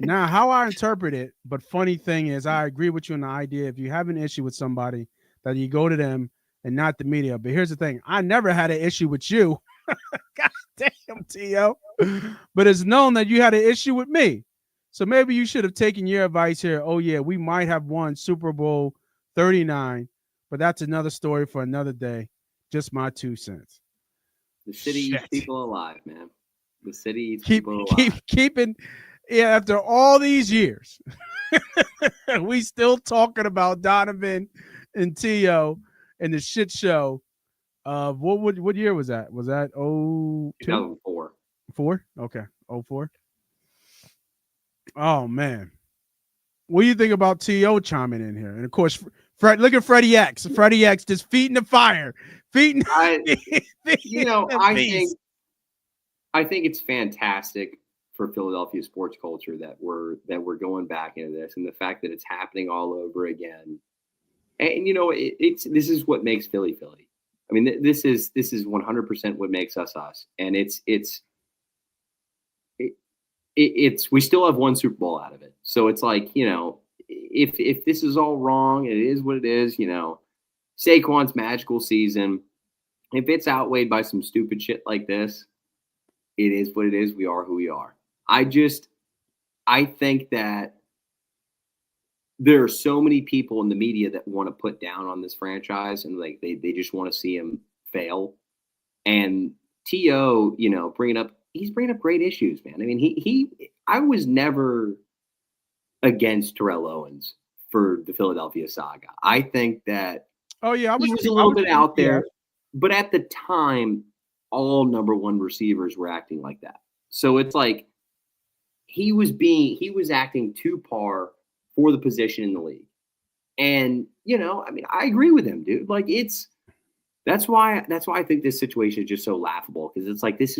Now, how I interpret it, but funny thing is, I agree with you on the idea. If you have an issue with somebody, that you go to them and not the media. But here's the thing: I never had an issue with you. God damn, T.O. But it's known that you had an issue with me. So maybe you should have taken your advice here. Oh yeah, we might have won Super Bowl 39, but that's another story for another day. Just my 2 cents. The city eats people alive, man. The city eats people alive. Keeping, after all these years, we still talking about Donovan and T.O. and the shit show of what year was that? Was that 2004? 4? Okay, 04. Oh man, what do you think about T.O. chiming in here? And of course, look at Freddie X. Freddie X just feeding the fire. I think it's fantastic for Philadelphia sports culture that we're going back into this, and the fact that it's happening all over again. And this is what makes Philly Philly. I mean, this is 100% what makes us us, and it's we still have one Super Bowl out of it. So it's like, if this is all wrong, it is what it is. Saquon's magical season, if it's outweighed by some stupid shit like this, it is what it is. We are who we are. I think that there are so many people in the media that want to put down on this franchise, and like they just want to see him fail. And T.O., he's bringing up great issues, man. I mean, I was never against Terrell Owens for the Philadelphia saga. I think that he was a little bit out there, but at the time, all number one receivers were acting like that. So it's like he was acting too par for the position in the league. And, I agree with him, dude. Like that's why I think this situation is just so laughable, because it's like, this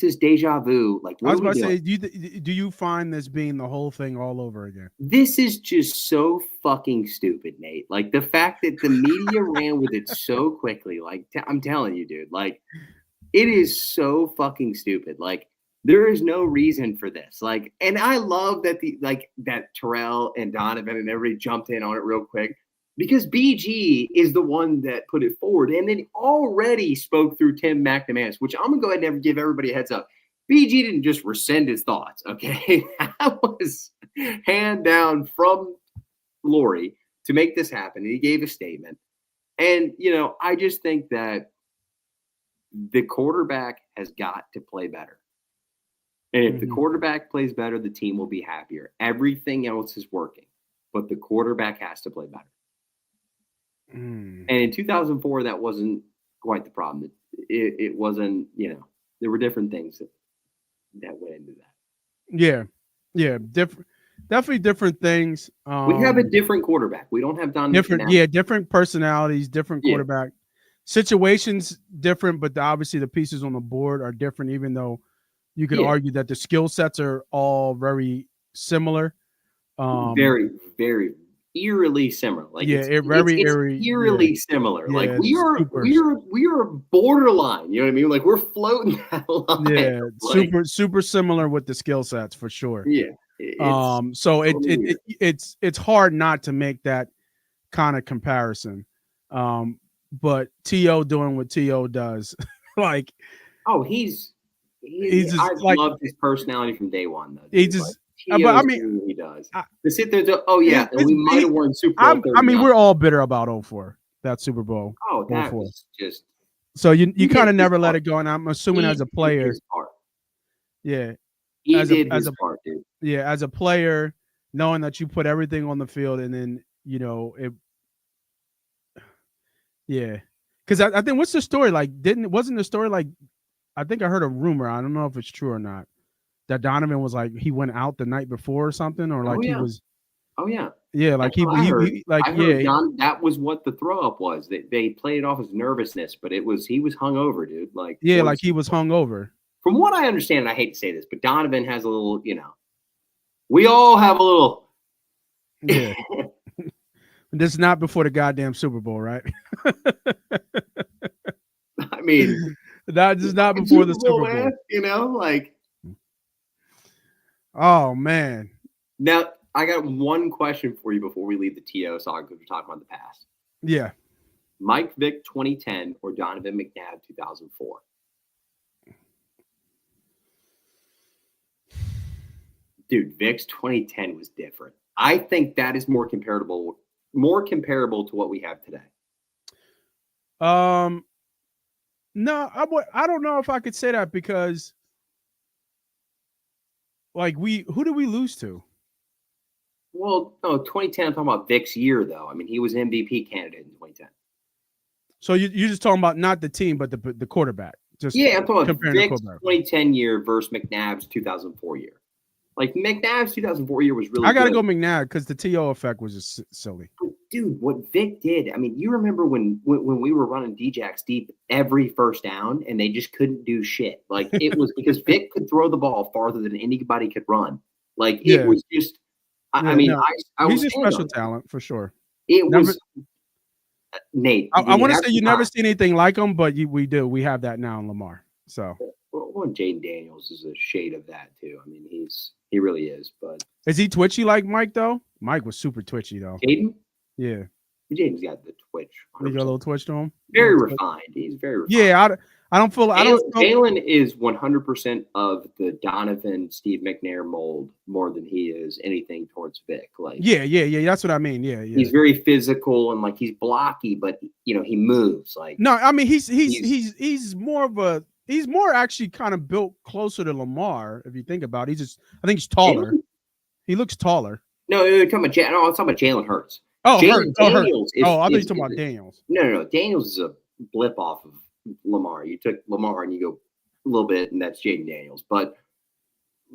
is deja vu. Like, I was about to say, do you find this being the whole thing all over again? This is just so fucking stupid, Nate. Like, the fact that the media ran with it so quickly. Like, I'm telling you, dude. Like, it is so fucking stupid. Like, there is no reason for this. Like, and I love that that Terrell and Donovan and everybody jumped in on it real quick, because BG is the one that put it forward, and then already spoke through Tim McManus, which I'm going to go ahead and give everybody a heads up. BG didn't just rescind his thoughts, okay? That was hand down from Lori to make this happen. He gave a statement. And, I just think that the quarterback has got to play better. And if the quarterback plays better, the team will be happier. Everything else is working, but the quarterback has to play better. And in 2004, that wasn't quite the problem. It wasn't, there were different things that went into that. Yeah, definitely different things. We have a different quarterback. We don't have Don. Different personalities, different quarterback. situations different, but obviously the pieces on the board are different. Even though you could argue that the skill sets are all very similar. Very, very eerily similar. Like yeah, it's eerily similar. Yeah, like we are borderline. You know what I mean? Like we're floating that line. Yeah, like, super similar with the skill sets for sure. Yeah. So it's hard not to make that kind of comparison. But T.O. doing what T.O. does, like, he's just I've like, loved his personality from day one, though. He just, like, but I mean, he does. To sit there, and we might have won Super Bowl. I mean, we're all bitter about 04, that Super Bowl. Oh, that was just. So you kind of never let it go, and I'm assuming as a player. Yeah, he did his part, dude. Yeah, as a player, knowing that you put everything on the field, and then it. Yeah, because I think what's the story like? Wasn't the story like? I think I heard a rumor. I don't know if it's true or not. That Donovan was like he went out the night before or something, or like he was. Oh yeah. Yeah, like he like that was what the throw up was. They played it off as nervousness, but he was hungover, dude. Like like he was hungover. From what I understand, and I hate to say this, but Donovan has a little, we all have a little. Yeah. This is not before the goddamn Super Bowl, right? I mean, that is not before the Super Bowl, man, like. Oh man. Now I got one question for you before we leave the TO song because we're talking about the past. Yeah. Mike Vick 2010 or Donovan McNabb 2004? Dude, Vick's 2010 was different. I think that is more comparable to what we have today. No, I don't know if I could say that because like who did we lose to? Well, no, 2010, I'm talking about Vick's year, though. I mean, he was MVP candidate in 2010. So you're just talking about not the team, but the quarterback. Just I'm talking about Vick's 2010 year versus McNabb's 2004 year. Like, McNabb's 2004 year was really I got to go McNabb because the T.O. effect was just silly. But dude, what Vick did, I mean, you remember when we were running D-Jacks deep every first down and they just couldn't do shit. Like, it was because Vick could throw the ball farther than anybody could run. Like, it was just – I mean, I was – he's a special talent for sure. It was – Nate. I want to say you never seen anything like him, but we do. We have that now in Lamar. So – Well, Jaden Daniels is a shade of that too. I mean, he really is. But is he twitchy like Mike though? Mike was super twitchy though. Jaden? Yeah. Jaden's got the twitch. He got a little twitch to him. Very refined. He's very refined. Yeah, I don't feel. Jalen is 100% of the Donovan Steve McNair mold more than he is anything towards Vick. Like yeah. That's what I mean. Yeah. He's very physical and like he's blocky, but he moves like. No, I mean he's more of a. He's more actually kind of built closer to Lamar, if you think about it. I think he's taller. He looks taller. No, I'm talking about Jalen Hurts. Oh, Hurts. Daniels I thought you were talking about Daniels. No. Daniels is a blip off of Lamar. You took Lamar and you go a little bit, and that's Jaden Daniels. But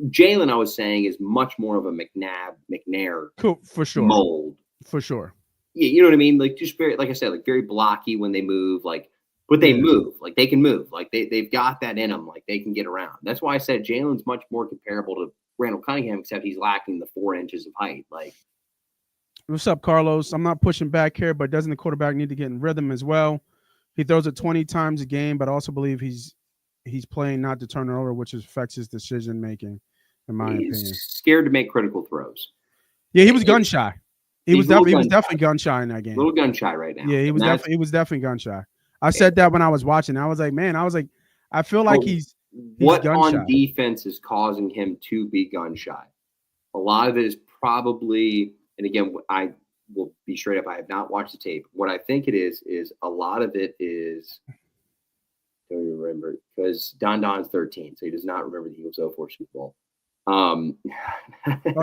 Jalen, I was saying, is much more of a McNair cool, for sure. mold. For sure. Yeah, you know what I mean? Like, just very, like I said, like very blocky when they move, like. But they move, like they can move, like they've got that in them, like they can get around. That's why I said Jalen's much more comparable to Randall Cunningham, except he's lacking the 4 inches of height. Like, what's up, Carlos? I'm not pushing back here, but doesn't the quarterback need to get in rhythm as well? He throws it 20 times a game, but I also believe he's playing not to turn it over, which affects his decision making, in my opinion. Scared to make critical throws. Yeah, he was gun shy. He was definitely gun shy in that game. A little gun shy right now. Yeah, he was definitely gun shy. I said that when I was watching. I was like, I feel like he's what gun on shy. Defense is causing him to be gun shy. A lot of it is probably, and again, I will be straight up. I have not watched the tape. What I think it is a lot of it is. Don't even remember because Don's 13, so he does not remember the Eagles 04 Super Bowl. Oh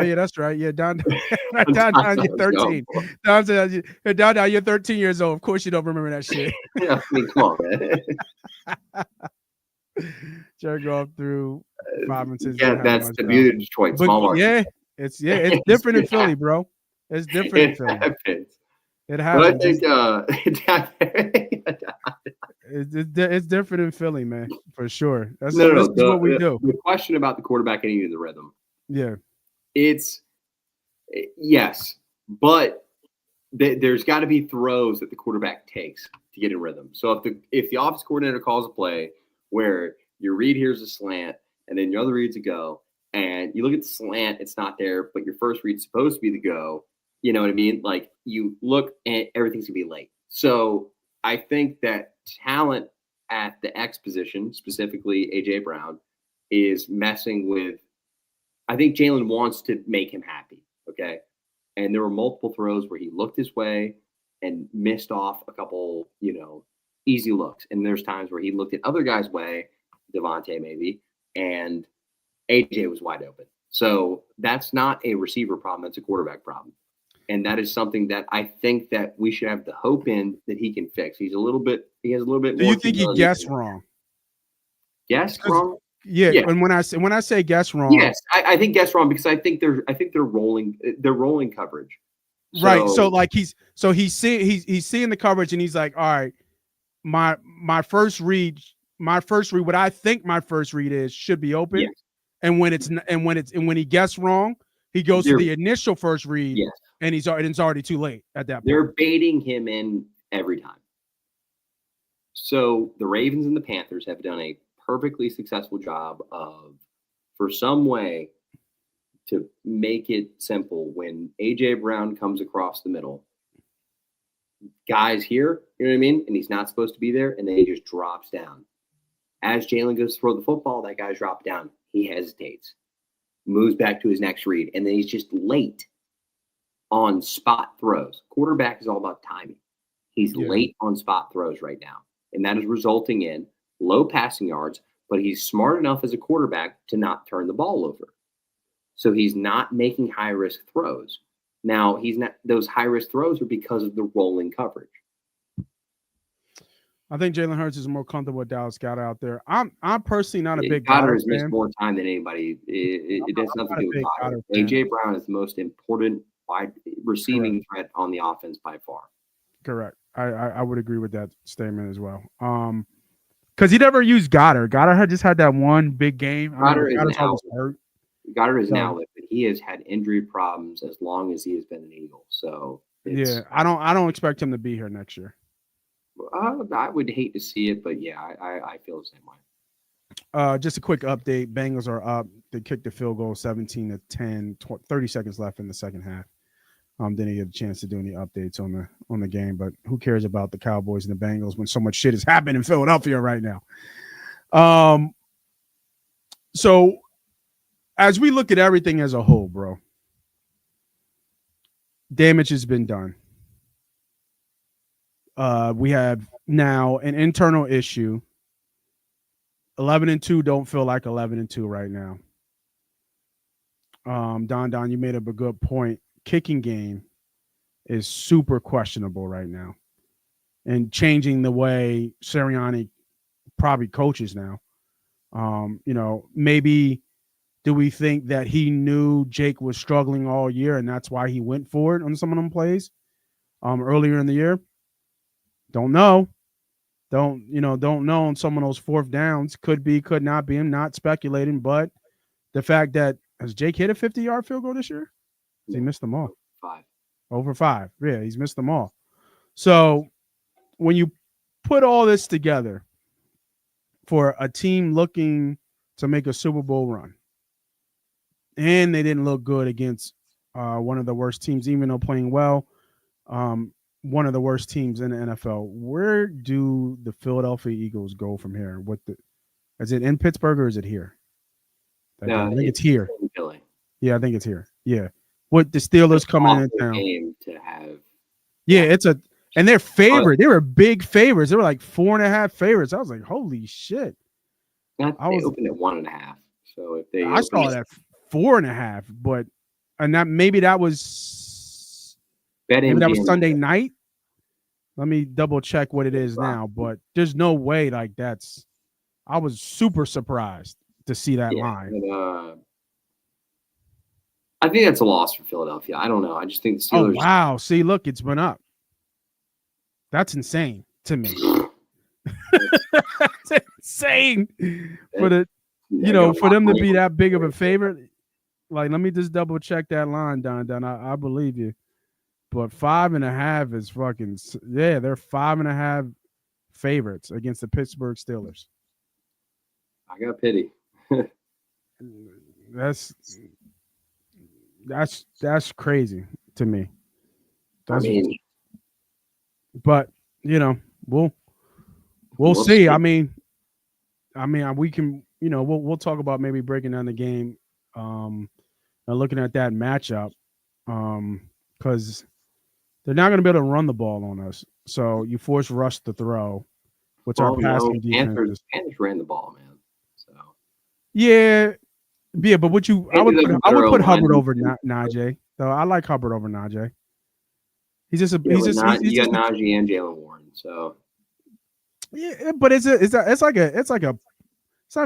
yeah, that's right. Yeah, Don, you're 13. Don, you're 13 years old. Of course, you don't remember that shit. Yeah, I mean, come on, man. Jerk off through 5 and 6. Yeah, that's the beauty of Detroit. Small market. Yeah, it's different in Philly, bro. It's different in Philly. It happens. But I think It's different in Philly, man, for sure. This No. is what we do. The question about the quarterback getting into the rhythm. Yeah. It's yes, but there's got to be throws that the quarterback takes to get in rhythm. So if the offense coordinator calls a play where your read here's a slant and then your other read's a go, and you look at the slant, it's not there, but your first read's supposed to be the go. You know what I mean? Like you look and everything's gonna be late. So I think that talent at the X position, specifically AJ Brown, is messing with. I think Jalen wants to make him happy. Okay. And there were multiple throws where he looked his way and missed off a couple, easy looks. And there's times where he looked at other guys' way, Devontae maybe, and AJ was wide open. So that's not a receiver problem. That's a quarterback problem. And that is something that I think that we should have the hope in that he can fix. He has a little bit more. Do you think he guessed wrong? Guessed wrong? Yeah. And when I say guess wrong, yes, I think guess wrong because I think they're rolling coverage. Right. So like he's seeing the coverage and he's like, all right, my first read, what I think my first read is should be open. Yes. And when he guessed wrong, he goes to the initial first read. Yes. And it's already too late at that point. They're baiting him in every time. So the Ravens and the Panthers have done a perfectly successful job of, for some way, to make it simple. When AJ Brown comes across the middle, guys here, you know what I mean? And he's not supposed to be there, and then he just drops down. As Jalen goes to throw the football, that guy's dropped down. He hesitates, moves back to his next read, and then he's just late on spot throws. Quarterback is all about timing. He's late on spot throws right now, and that is resulting in low passing yards, but he's smart enough as a quarterback to not turn the ball over. So he's not making high-risk throws. Now, those high-risk throws are because of the rolling coverage. I think Jalen Hurts is more comfortable with Dallas Goedert out there. I'm personally not a big Goddard Goddard has missed fan. more time than anybody. It has nothing to do with Goddard. AJ Brown is the most important wide receiving threat on the offense by far. Correct. I would agree with that statement as well. Because he never used Goddard. Goddard had just had that one big game. Goddard is now but he has had injury problems as long as he has been an Eagle. So I don't expect him to be here next year. I would hate to see it, but yeah, I feel the same way. Just a quick update. Bengals are up. They kicked the field goal 17-10, 30 seconds left in the second half. Didn't get a chance to do any updates on the game, but who cares about the Cowboys and the Bengals when so much shit is happening in Philadelphia right now? So as we look at everything as a whole, bro, damage has been done. We have now an internal issue. 11-2 don't feel like 11-2 right now. Don, you made up a good point. Kicking game is super questionable right now, and changing the way Sirianni probably coaches now. Maybe do we think that he knew Jake was struggling all year and that's why he went for it on some of them plays earlier in the year? Don't know. Don't know on some of those fourth downs. Could be, could not be. I'm not speculating, but the fact that has Jake hit a 50-yard field goal this year? He missed them all. 5. Over 5. Yeah, he's missed them all. So when you put all this together for a team looking to make a Super Bowl run, and they didn't look good against one of the worst teams, even though playing well, one of the worst teams in the NFL, where do the Philadelphia Eagles go from here? Is it in Pittsburgh or is it here? I think it's here. Philly. Yeah, I think it's here. Yeah. What the Steelers coming in town. Game to have. Yeah, and they're favored. They were big favorites. They were like 4.5 favorites. I was like, holy shit. They opened at 1.5. So if I saw that 4.5, but maybe that was Sunday night. Let me double check what it is now, but there's no way I was super surprised to see that line. But, I think that's a loss for Philadelphia. I don't know. I just think the Steelers. Oh, wow. See, look, it's went up. That's insane to me. That's insane for the for them to be that big of a favorite. Like, let me just double check that line, Don. I believe you, but 5.5 is fucking yeah. They're 5.5 favorites against the Pittsburgh Steelers. I got pity. That's crazy to me. But we'll see. I mean, we can we'll talk about maybe breaking down the game, and looking at that matchup, because they're not going to be able to run the ball on us. So you force Russ to throw, which our passing defense. Panthers ran the ball, man. So yeah, but I would put Hubbard over Najee. Though I like Hubbard over Najee. You got Najee and Jalen Warren, so yeah. But it's not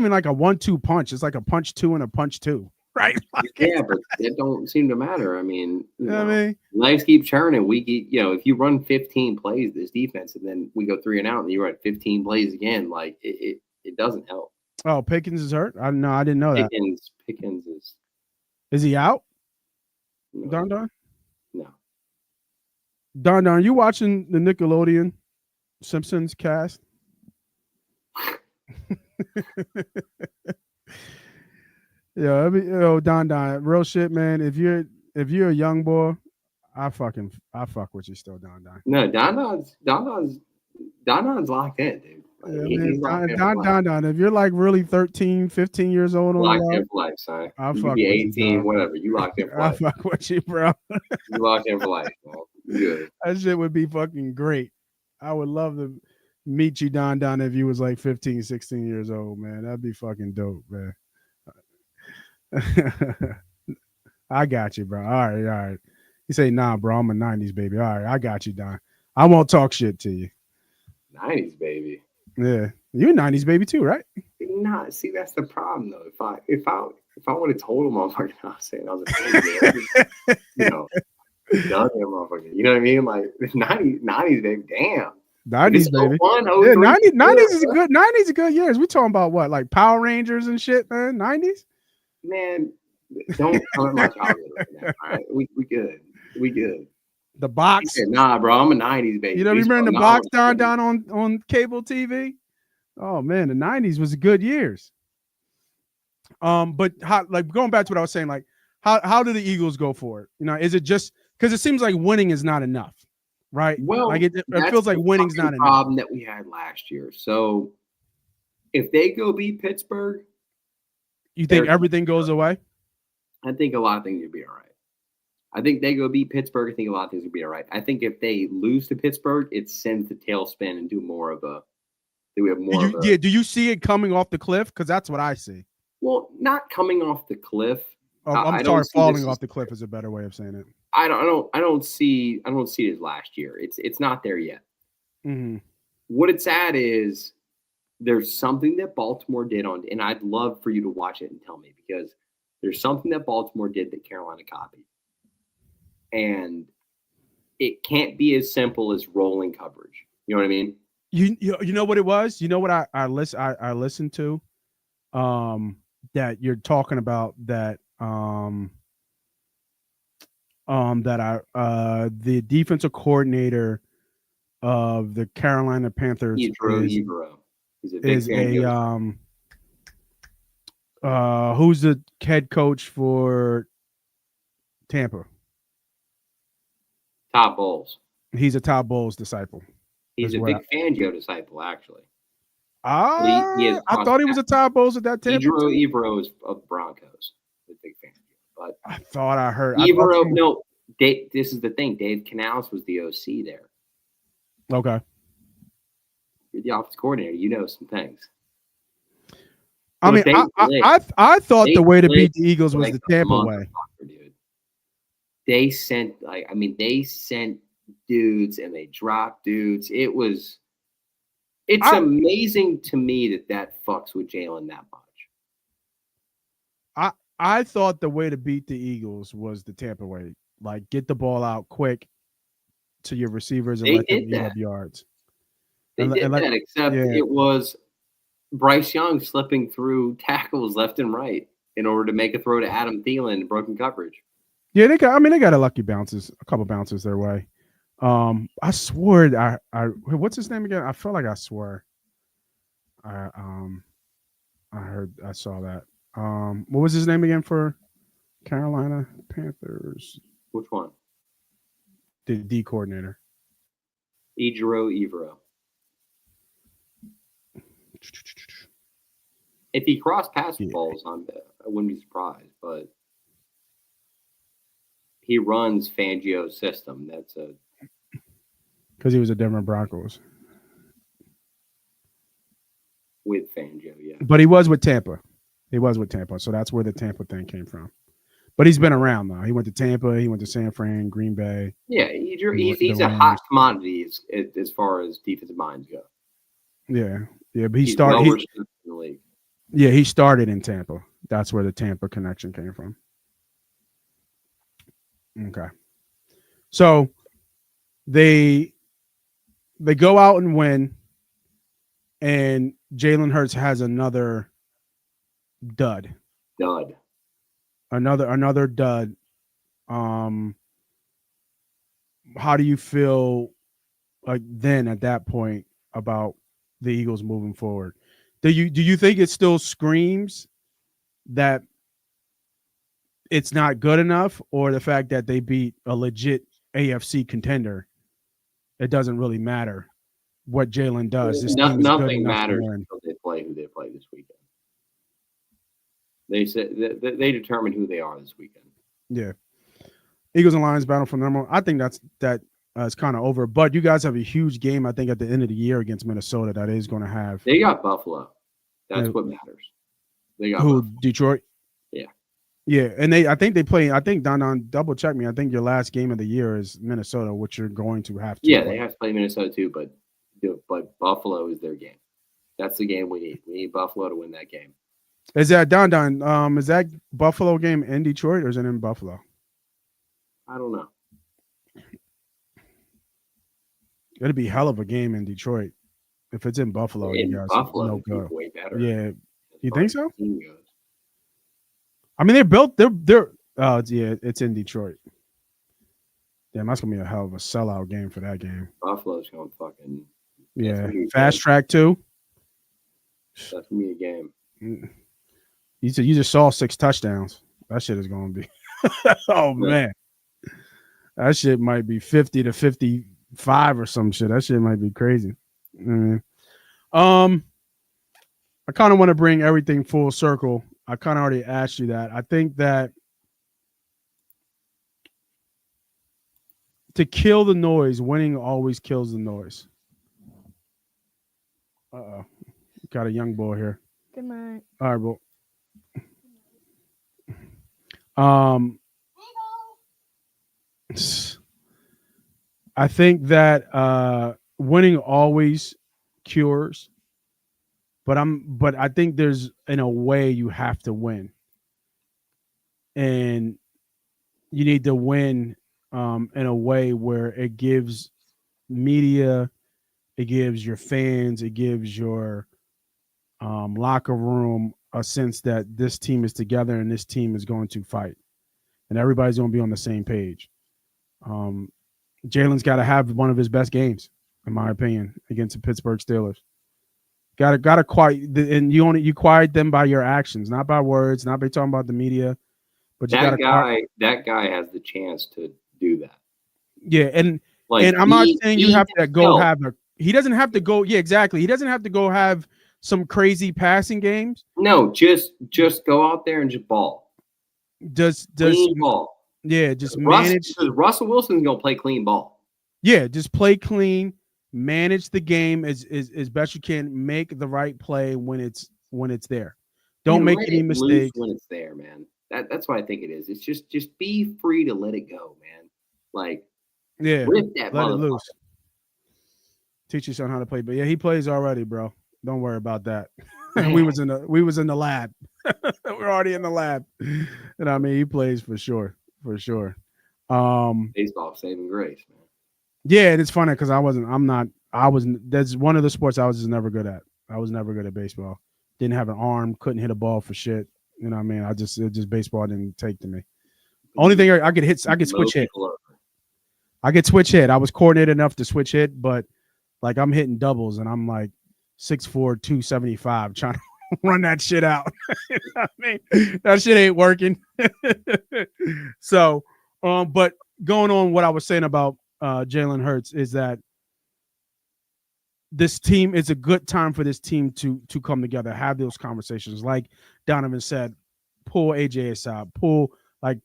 even like a 1-2 punch. It's like a punch 2 and a punch 2, right? Like, yeah, but it don't seem to matter. I mean, lives keep churning. We keep, if you run 15 plays this defense, and then we go 3 and out, and you run 15 plays again, like it doesn't help. Oh, Pickens is hurt. I didn't know that. Pickens is he out? No. Don? No. Don, you watching the Nickelodeon Simpsons cast? Yeah, Don, real shit, man. If you're a young boy, I fuck with you still, Don. No, Don's locked in, dude. Don, if you're like really 13, 15 years old, locked in for life, son. I'll you fuck be with 18, you, whatever. You locked in for life. I'll fuck with you, bro. You locked in for life, man. Good. That shit would be fucking great. I would love to meet you, Don, if you was like 15, 16 years old, man. That'd be fucking dope, man. I got you, bro. All right. You say, nah, bro, I'm a 90s baby. All right, I got you, Don. I won't talk shit to you. 90s baby. Yeah, you're a 90s baby too, right? Nah, see, that's the problem though. If I would have told him, motherfucker, I was saying I was a baby, done him, motherfucker. You know what I mean? Like 90s baby, damn. 90s baby. 01, yeah, 90s is a good. 90s is good years. We talking about what, like Power Rangers and shit, man. 90s. Man, don't come at my childhood right now. All right, we good. We good. The box. Nah, bro, I'm a 90s baby. You know, remember the box down on cable TV? Oh man, the 90s was good years. But going back to what I was saying, like how do the Eagles go for it? Is it just because it seems like winning is not enough, right? Well, like it feels like winning's not enough. Problem that we had last year. So if they go beat Pittsburgh, you think everything goes away? I think a lot of things would be all right. I think they go beat Pittsburgh. I think a lot of things would be all right. I think if they lose to Pittsburgh, it sends the tailspin and do more of a. We have more. Do you see it coming off the cliff? Because that's what I see. Well, not coming off the cliff. I'm sorry, falling off the cliff is a better way of saying it. I don't see it as last year. It's not there yet. Mm-hmm. What it's at is there's something that Baltimore did and I'd love for you to watch it and tell me, because there's something that Baltimore did that Carolina copied. And it can't be as simple as rolling coverage. You know what I mean? You know what it was? You know what I listened to? That you're talking about that the defensive coordinator of the Carolina Panthers is who's the head coach for Tampa? Todd Bowles. He's a Todd Bowles disciple. He's a big Fangio disciple, actually. I thought he was a Todd Bowles at that time. Evero is of Broncos. A big Fangio. But I thought I heard Evero. No, this is the thing. Dave Canales was the OC there. Okay. You're the offensive coordinator. You know some things. I mean, I thought the way to beat the Eagles was the Tampa way. Dude. They sent dudes and they dropped dudes. It's amazing to me that fucks with Jalen that much. I thought the way to beat the Eagles was the Tampa way. Like, get the ball out quick to your receivers and let them eat up yards. They did that, except it was Bryce Young slipping through tackles left and right in order to make a throw to Adam Thielen in broken coverage. Yeah, they got a a couple bounces their way. I swore I what's his name again? I felt like I swore. I saw that. What was his name again for Carolina Panthers? Which one? The D coordinator. Evero. If he crossed pass balls, I wouldn't be surprised. But he runs Fangio's system. That's because he was a Denver Broncos with Fangio, yeah. But he was with Tampa. So that's where the Tampa thing came from. But he's been around now. He went to Tampa. He went to San Fran, Green Bay. Yeah, he's a hot commodity as far as defensive minds go. Yeah, but he started. In the league. Yeah, he started in Tampa. That's where the Tampa connection came from. Okay, so they go out and win, and Jalen Hurts has another dud. Another dud. How do you feel like then at that point about the Eagles moving forward? Do you think it still screams that it's not good enough, or the fact that they beat a legit AFC contender, it doesn't really matter what Jalen does? This team is nothing matters until they play who they play this weekend. They said they determine who they are this weekend. Yeah, Eagles and Lions battle for number one. I think it's kind of over. But you guys have a huge game, I think, at the end of the year against Minnesota that is going to have. They got Buffalo. That's what matters. They got who? Buffalo. Detroit. Yeah, and I think they play. I think Don double check me. I think your last game of the year is Minnesota, which you're going to have to. Yeah, play. They have to play Minnesota too, but Buffalo is their game. That's the game we need. We need Buffalo to win that game. Is that Don? Is that Buffalo game in Detroit or is it in Buffalo? I don't know. It'd be hell of a game in Detroit. If it's in Buffalo, you guys Buffalo no way better. Yeah, you think so? I mean, they're it's in Detroit. Damn, that's gonna be a hell of a sellout game for that game. Buffalo's going fucking fast track too. That's gonna be a game. You just saw 6 touchdowns. That shit is gonna be man. That shit might be 50 to 55 or some shit. That shit might be crazy. I kind of want to bring everything full circle. I kind of already asked you that. I think that to kill the noise, winning always kills the noise. Uh-oh. Got a young boy here. Good night. All right, well. I think that winning always cures, but I think there's in a way you have to win, and you need to win in a way where it gives media, it gives your fans, it gives your locker room a sense that this team is together and this team is going to fight, and everybody's going to be on the same page. Jalen's got to have one of his best games, in my opinion, against the Pittsburgh Steelers. Got to quiet, and you quiet them by your actions, not by words, not by talking about the media. But that guy has the chance to do that. Yeah, and I'm not saying you have to go have a. He doesn't have to go. Yeah, exactly. He doesn't have to go have some crazy passing games. No, just go out there and just ball. Just ball. Yeah, just manage. Because Russell Wilson's gonna play clean ball. Yeah, just play clean, manage the game as best you can, make the right play when it's there. Don't make any mistakes when it's there, man. That's what I think it is. It's just be free to let it go, man. Like rip that let it loose. Teach your son how to play, but yeah, he plays already, bro. Don't worry about that. we was in the lab. We're already in the lab, and I mean he plays for sure. For sure. Baseball saving grace, man. Yeah, and it's funny because I'm not That's one of the sports I was just never good at. I was never good at baseball. Didn't have an arm, couldn't hit a ball for shit. You know what I mean? Baseball didn't take to me. Only thing I could hit, I could switch hit. I could switch hit. I was coordinated enough to switch hit, but like I'm hitting doubles and I'm like 6'4", 275 trying to run that shit out. You know what I mean? That shit ain't working. So, but going on what I was saying about Jalen Hurts is that this team, it's a good time for this team to come together, have those conversations. Like Donovan said, pull AJ aside,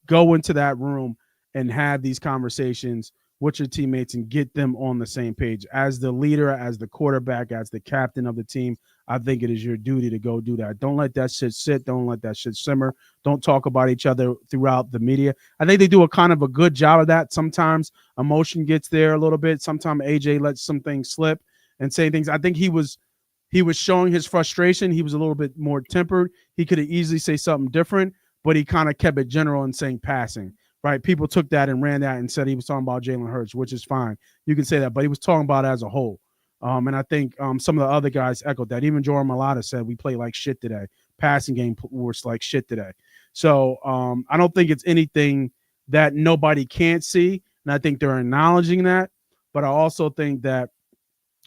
go into that room and have these conversations with your teammates and get them on the same page. As the leader, as the quarterback, as the captain of the team, I think it is your duty to go do that. Don't let that shit sit. Don't let that shit simmer. Don't talk about each other throughout the media. I think they do a kind of a good job of that. Sometimes emotion gets there a little bit. Sometimes AJ lets some things slip and say things. I think he was showing his frustration. He was a little bit more tempered. He could have easily say something different, but he kind of kept it general and saying passing. Right? People took that and ran that and said he was talking about Jalen Hurts, which is fine. You can say that, but he was talking about it as a whole. And I think some of the other guys echoed that. Even Jordan Mailata said we played like shit today. Passing game was like shit today. So I don't think it's anything that nobody can't see, and I think they're acknowledging that. But I also think that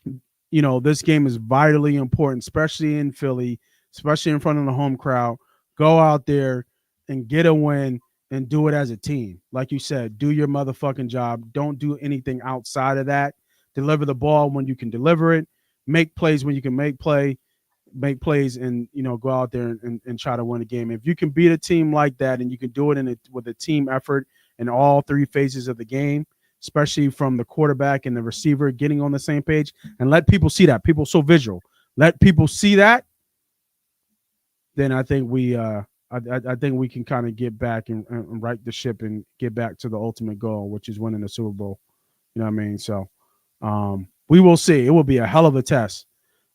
this game is vitally important, especially in Philly, especially in front of the home crowd. Go out there and get a win. And do it as a team. Like you said, do your motherfucking job. Don't do anything outside of that. Deliver the ball when you can deliver it. Make plays when you can make plays, and go out there and try to win a game. If you can beat a team like that and you can do it with a team effort in all three phases of the game, especially from the quarterback and the receiver getting on the same page, and let people see that. People so visual. Let people see that. Then I think I think we can kind of get back and right the ship and get back to the ultimate goal, which is winning the Super Bowl. You know what I mean? So we will see. It will be a hell of a test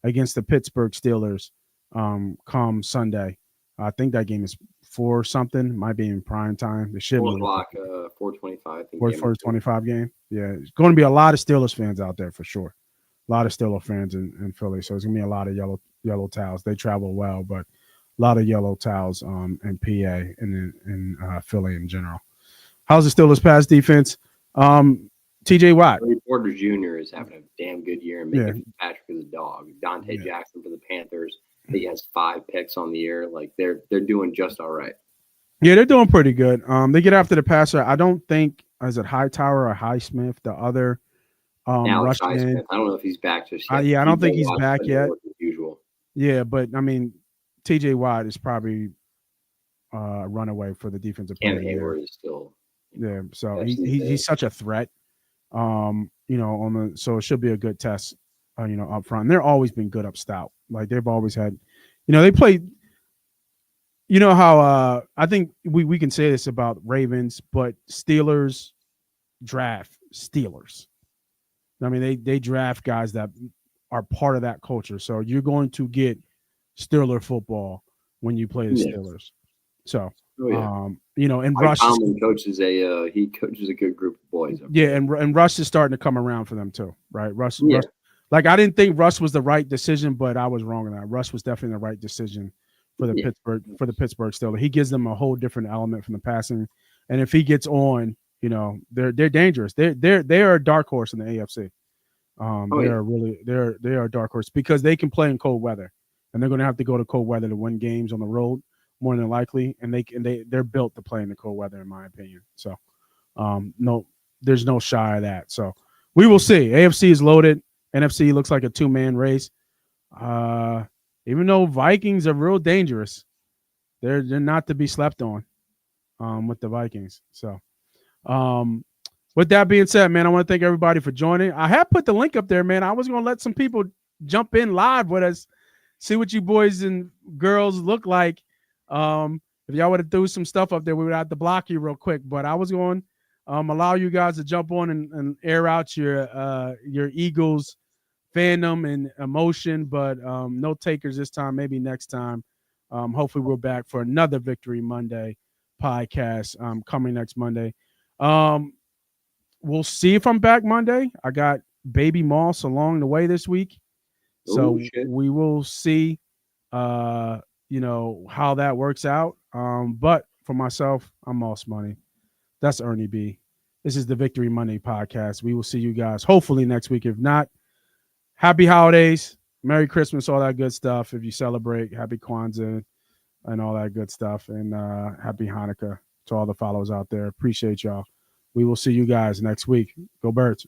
against the Pittsburgh Steelers come Sunday. I think that game is 4 something. Might be in prime time. It should 4 be o'clock, 4:25. 4:25 game. Yeah, it's going to be a lot of Steelers fans out there for sure. A lot of Steelers fans in Philly. So it's going to be a lot of yellow towels. They travel well, but a lot of yellow towels in PA and in Philly in general. How's the Steelers pass defense? TJ Watt. Porter Jr. is having a damn good year, and Minka Fitzpatrick is a dog. Dante Jackson for the Panthers. He has 5 picks on the year. Like they're doing just all right. Yeah, they're doing pretty good. They get after the passer. I don't think is it Hightower or Highsmith, the other Rushman. I don't know if he's back just yet. I don't think he's back yet. Usual. Yeah, but I mean, TJ Watt is probably a runaway for the defensive player. And Hayward is still. Yeah, so he's such a threat. So it should be a good test. Up front. And they're always been good up stout. Like they've always had. They played. You know how I think we can say this about Ravens, but Steelers draft Steelers. I mean, they draft guys that are part of that culture. So you're going to get Steeler football when you play the Steelers. So, and Rush coaches a good group of boys. And Rush is starting to come around for them too, right? Rush, like I didn't think Rush was the right decision, but I was wrong on that. Rush was definitely the right decision for the Pittsburgh Steelers. He gives them a whole different element from the passing, and if he gets on, they're dangerous. They are a dark horse in the AFC. They are a dark horse because they can play in cold weather, and they're going to have to go to cold weather to win games on the road more than likely, and they're built to play in the cold weather, in my opinion. So, there's no shy of that. So we will see. AFC is loaded. NFC looks like a 2-man race. Even though Vikings are real dangerous, they're not to be slept on with the Vikings. So, with that being said, man, I want to thank everybody for joining. I have put the link up there, man. I was going to let some people jump in live with us, see what you boys and girls look like. If y'all would have threw some stuff up there, we would have to block you real quick. But I was going to allow you guys to jump on and air out your Eagles fandom and emotion, but no takers this time. Maybe next time. Hopefully we're back for another Victory Monday podcast coming next Monday. We'll see if I'm back Monday. I got baby moss along the way this week. So shit. we will see, how that works out. But for myself, I'm Moss Money. That's Ernie B. This is the Victory Monday podcast. We will see you guys hopefully next week. If not, happy holidays, Merry Christmas, all that good stuff. If you celebrate, happy Kwanzaa and all that good stuff. And happy Hanukkah to all the followers out there. Appreciate y'all. We will see you guys next week. Go Birds.